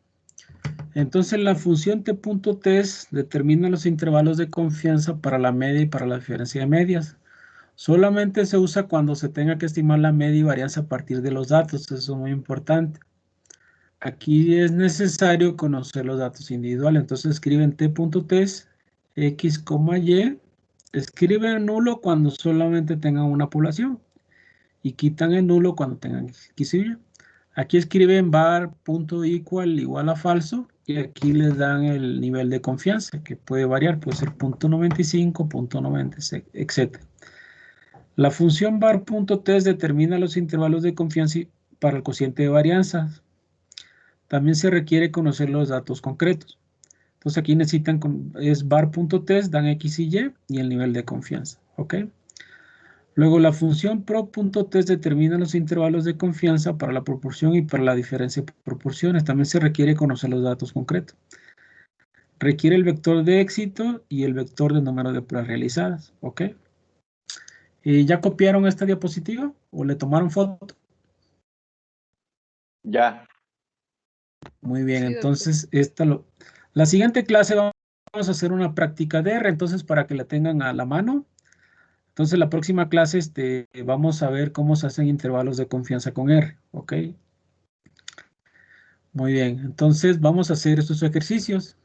Speaker 1: Entonces, la función t.test determina los intervalos de confianza para la media y para la diferencia de medias. Solamente se usa cuando se tenga que estimar la media y varianza a partir de los datos. Eso es muy importante. Aquí es necesario conocer los datos individuales. Entonces escriben t.test, x, y. Escriben nulo cuando solamente tengan una población. Y quitan el nulo cuando tengan x y y. Aquí escriben var.equal igual a falso. Y aquí les dan el nivel de confianza, que puede variar. Puede ser 0.95, 0.96, etc. La función var.test determina los intervalos de confianza para el cociente de varianza. También se requiere conocer los datos concretos. Entonces aquí necesitan, es var.test, dan x y el nivel de confianza. ¿Ok? Luego la función pro.test determina los intervalos de confianza para la proporción y para la diferencia de proporciones. También se requiere conocer los datos concretos. Requiere el vector de éxito y el vector de número de pruebas realizadas. ¿Ok? ¿Ya copiaron esta diapositiva o le tomaron foto?
Speaker 4: Ya.
Speaker 1: Muy bien,
Speaker 2: Sí, doctor.
Speaker 1: entonces la siguiente clase vamos a hacer una práctica de R, entonces para que la tengan a la mano. Entonces la próxima clase vamos a ver cómo se hacen intervalos de confianza con R, ¿ok? Muy bien, entonces vamos a hacer estos ejercicios.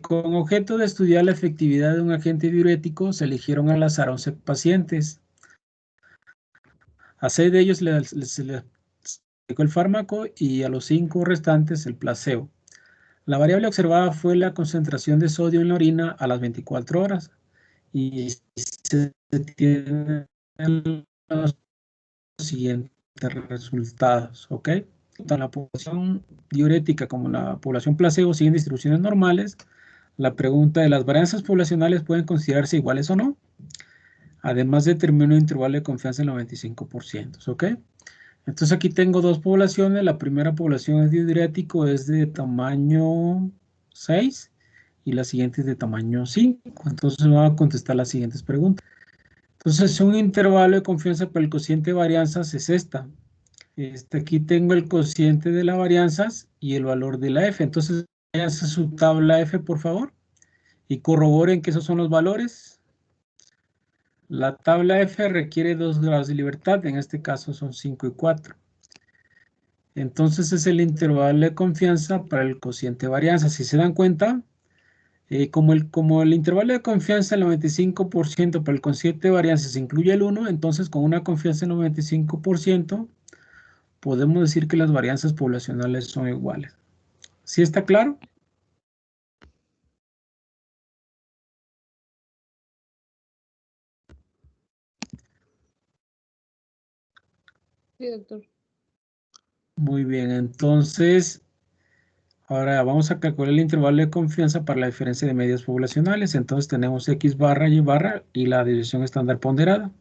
Speaker 1: Con objeto de estudiar la efectividad de un agente diurético, se eligieron al azar 11 pacientes. A 6 de ellos se les aplicó el fármaco y a los 5 restantes el placebo. La variable observada fue la concentración de sodio en la orina a las 24 horas y se tienen los siguientes resultados, ¿ok? Tanto la población diurética como la población placebo siguen distribuciones normales. La pregunta de las varianzas poblacionales pueden considerarse iguales o no. Además determina un intervalo de confianza en 95%, ¿ok? Entonces aquí tengo dos poblaciones. La primera población es diurético, es de tamaño 6 y la siguiente es de tamaño 5. Entonces voy a contestar las siguientes preguntas. Entonces un intervalo de confianza para el cociente de varianzas es esta. Aquí tengo el cociente de las varianzas y el valor de la F. Entonces váyanse a su tabla F, por favor, y corroboren que esos son los valores. La tabla F requiere 2 grados de libertad, en este caso son 5 y 4. Entonces es el intervalo de confianza para el cociente de varianza. Si se dan cuenta, como el intervalo de confianza del 95% para el cociente de varianza se incluye el 1, entonces con una confianza del 95% podemos decir que las varianzas poblacionales son iguales. ¿Sí está claro?
Speaker 2: Sí, doctor.
Speaker 1: Muy bien, entonces ahora vamos a calcular el intervalo de confianza para la diferencia de medias poblacionales. Entonces tenemos X barra Y barra y la desviación estándar ponderada.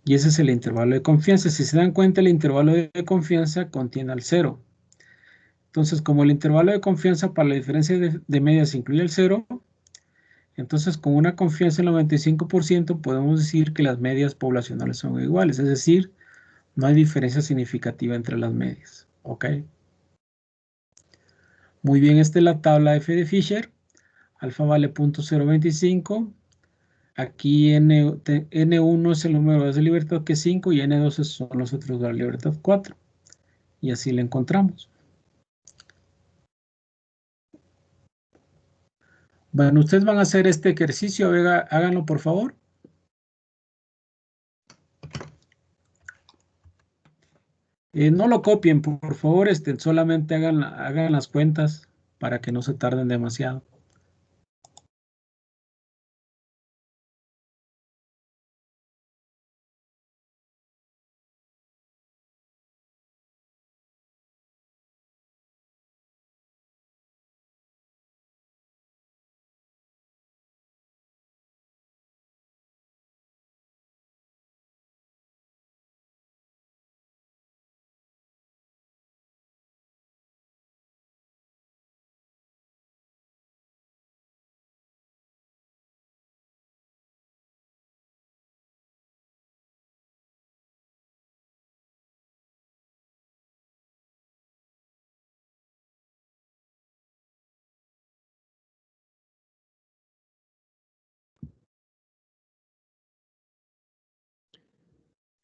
Speaker 1: Y ese es el intervalo de confianza. Si se dan cuenta, el intervalo de confianza contiene al 0. Entonces, como el intervalo de confianza para la diferencia de medias incluye el 0, entonces con una confianza del 95% podemos decir que las medias poblacionales son iguales. Es decir, no hay diferencia significativa entre las medias. ¿Ok? Muy bien, esta es la tabla F de Fisher. Alfa vale 0.025. Aquí N1 es el número de libertad que es 5 y N2 son los otros de libertad 4. Y así la encontramos. Bueno, ustedes van a hacer este ejercicio, háganlo por favor. No lo copien, por favor, solamente hagan las cuentas para que no se tarden demasiado.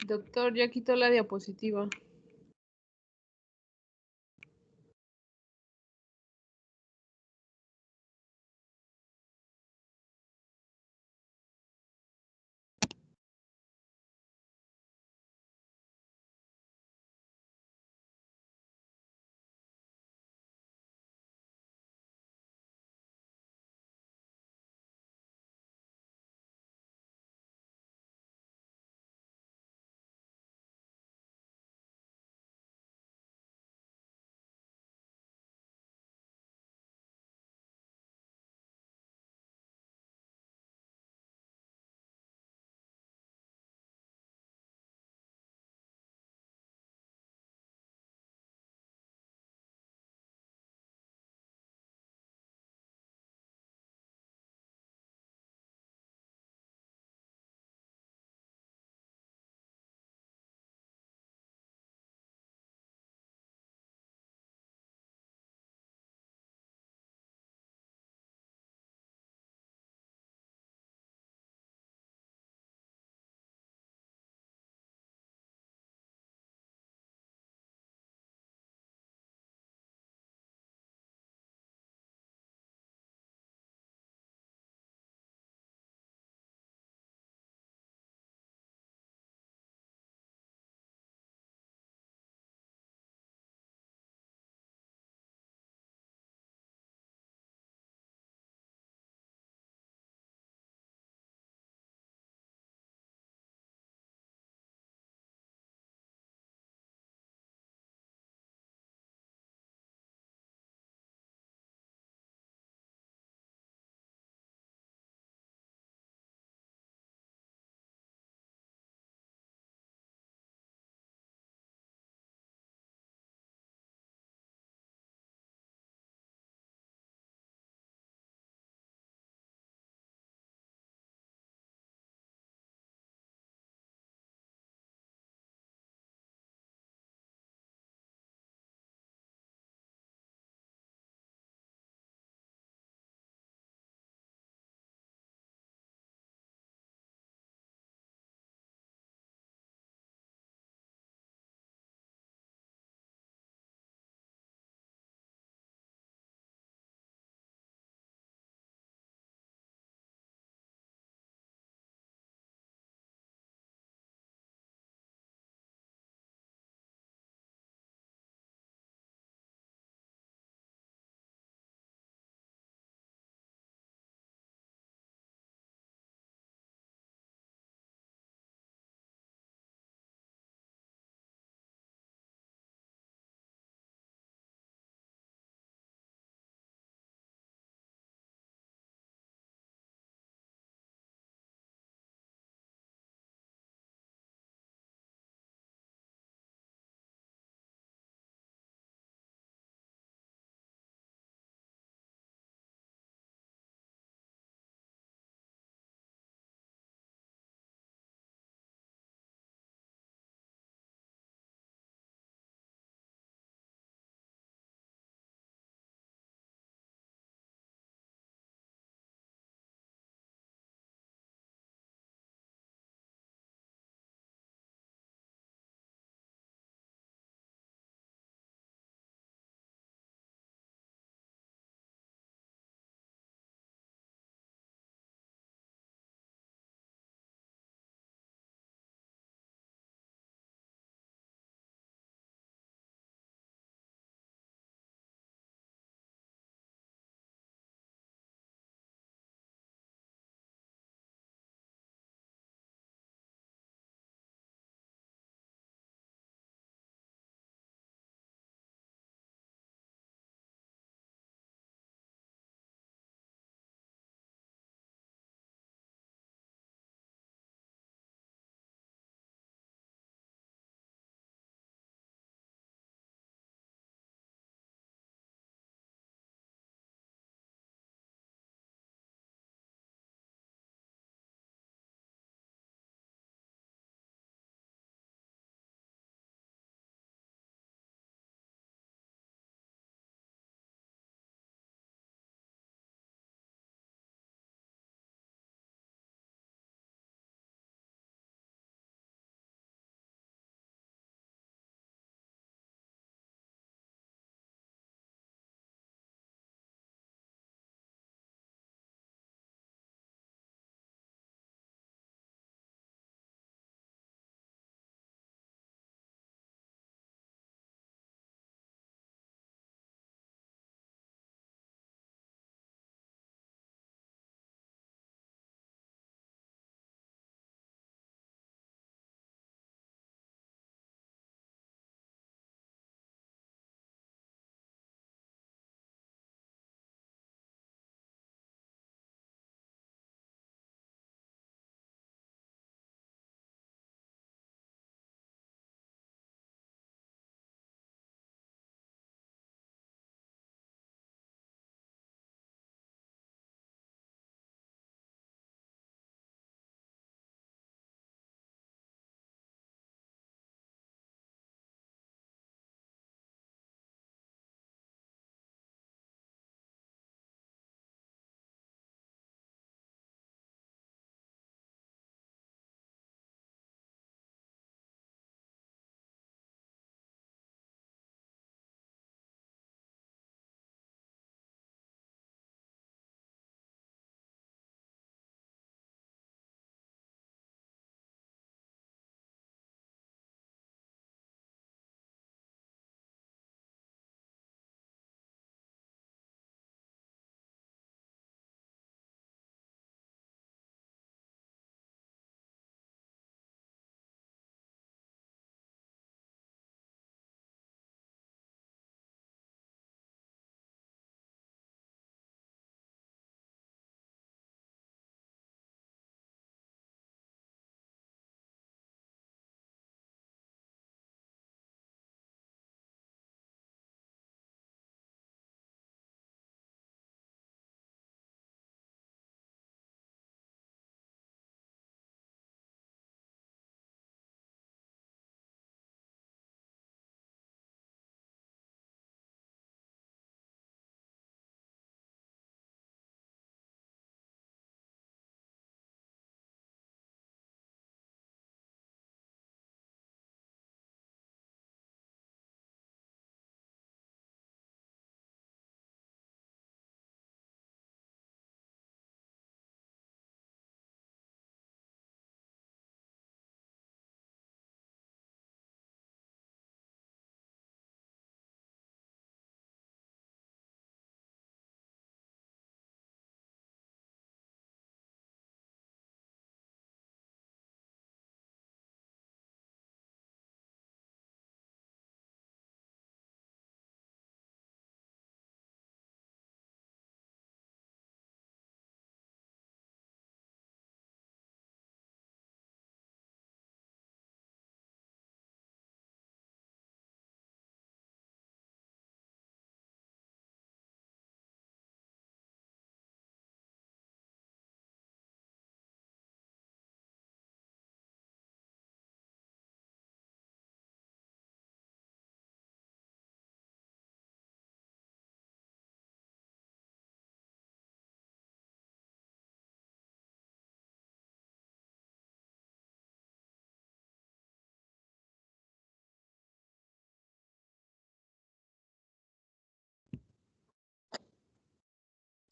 Speaker 2: Doctor, ya quitó la diapositiva.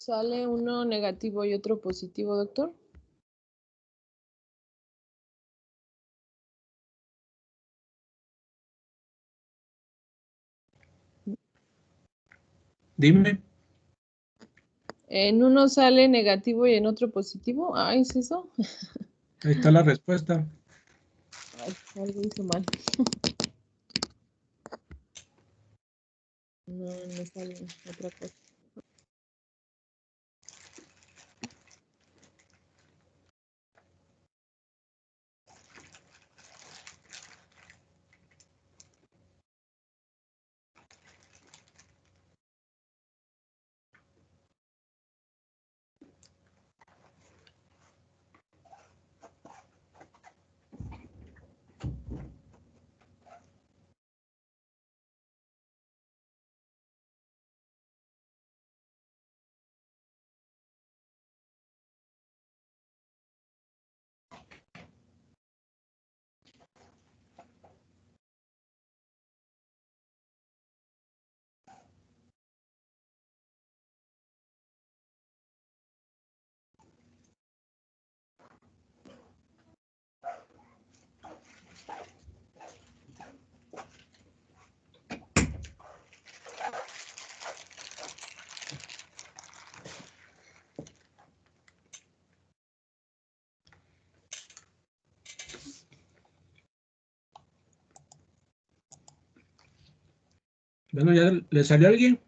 Speaker 2: Sale uno negativo y otro positivo, doctor.
Speaker 1: Dime.
Speaker 2: En uno sale negativo y en otro positivo. Ay, ¿es eso?
Speaker 1: Ahí está la respuesta.
Speaker 2: Ay, algo hice mal. No, me sale otra cosa.
Speaker 1: Bueno, ¿ya le salió a alguien?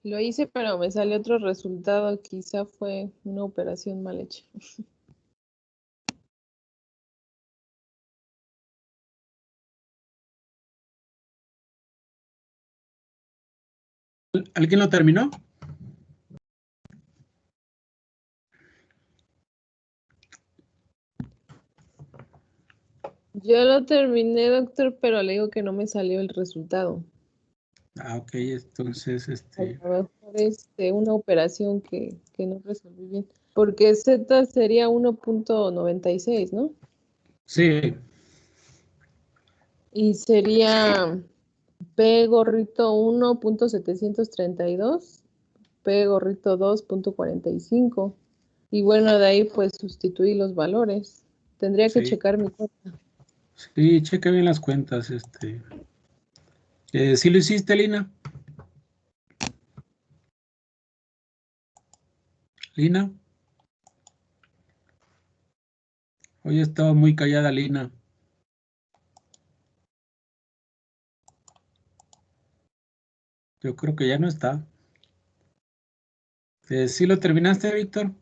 Speaker 2: Lo hice, pero me sale otro resultado. Quizá fue una operación mal hecha.
Speaker 1: ¿Alguien lo terminó?
Speaker 2: Yo lo terminé, doctor, pero le digo que no me salió el resultado.
Speaker 1: Ah, ok, entonces,
Speaker 2: A lo mejor es una operación que no resolví bien. Porque Z sería 1.96, ¿no?
Speaker 1: sí,
Speaker 2: Y sería P gorrito 1.732, P gorrito 2.45. Y bueno, de ahí pues sustituí los valores. Tendría que
Speaker 1: sí,
Speaker 2: checar mi cuenta.
Speaker 1: sí, checa bien las cuentas, ¿sí lo hiciste, Lina? Lina, hoy estaba muy callada Lina. Yo creo que ya no está. ¿Sí lo terminaste, Víctor?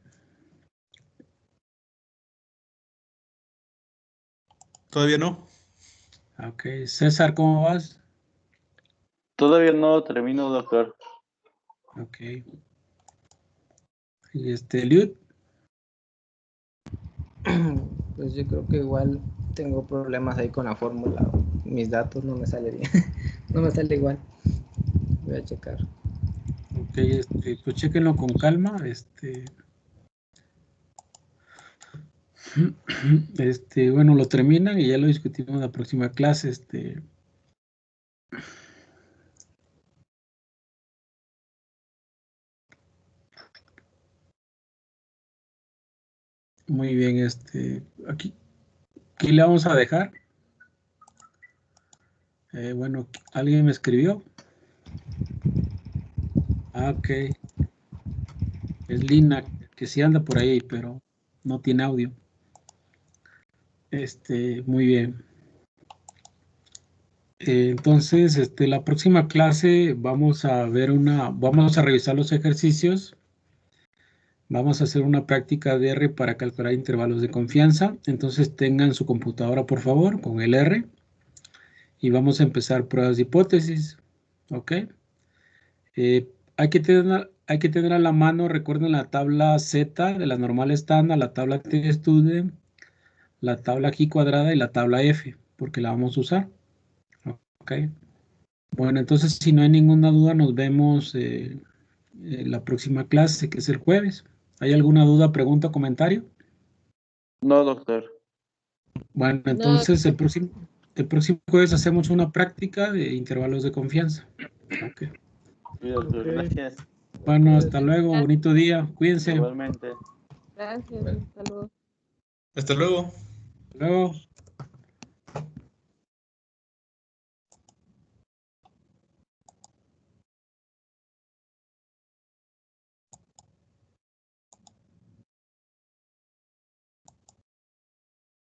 Speaker 5: Todavía no.
Speaker 1: Ok, César, ¿cómo vas?
Speaker 4: Todavía no termino, doctor.
Speaker 1: Ok. Y Liud,
Speaker 3: Pues yo creo que igual tengo problemas ahí con la fórmula. Mis datos no me salen bien. No me sale igual. Voy a checar.
Speaker 1: ok, pues chéquenlo con calma, bueno, lo terminan y ya lo discutimos en la próxima clase, muy bien, aquí le vamos a dejar. Bueno, ¿alguien me escribió? Ah, ok, es Lina, que sí anda por ahí, pero no tiene audio. Muy bien. Entonces, la próxima clase vamos a revisar los ejercicios. Vamos a hacer una práctica de R para calcular intervalos de confianza. Entonces tengan su computadora, por favor, con el R. Y vamos a empezar pruebas de hipótesis. ¿Ok? Hay que tener a la mano, recuerden la tabla Z de la normal estándar, la tabla T-Student, la tabla G cuadrada y la tabla F, porque la vamos a usar. ¿Ok? Bueno, entonces si no hay ninguna duda, nos vemos la próxima clase, que es el jueves. ¿Hay alguna duda, pregunta, comentario?
Speaker 4: No, doctor.
Speaker 1: Bueno,
Speaker 2: No,
Speaker 1: entonces el próximo jueves hacemos una práctica de intervalos de confianza. Ok.
Speaker 4: Sí, doctor.
Speaker 3: Ok.
Speaker 4: Gracias.
Speaker 1: Bueno, hasta luego, bonito día, cuídense.
Speaker 4: Igualmente.
Speaker 2: gracias, hasta luego.
Speaker 5: Hasta luego.
Speaker 1: Hasta luego.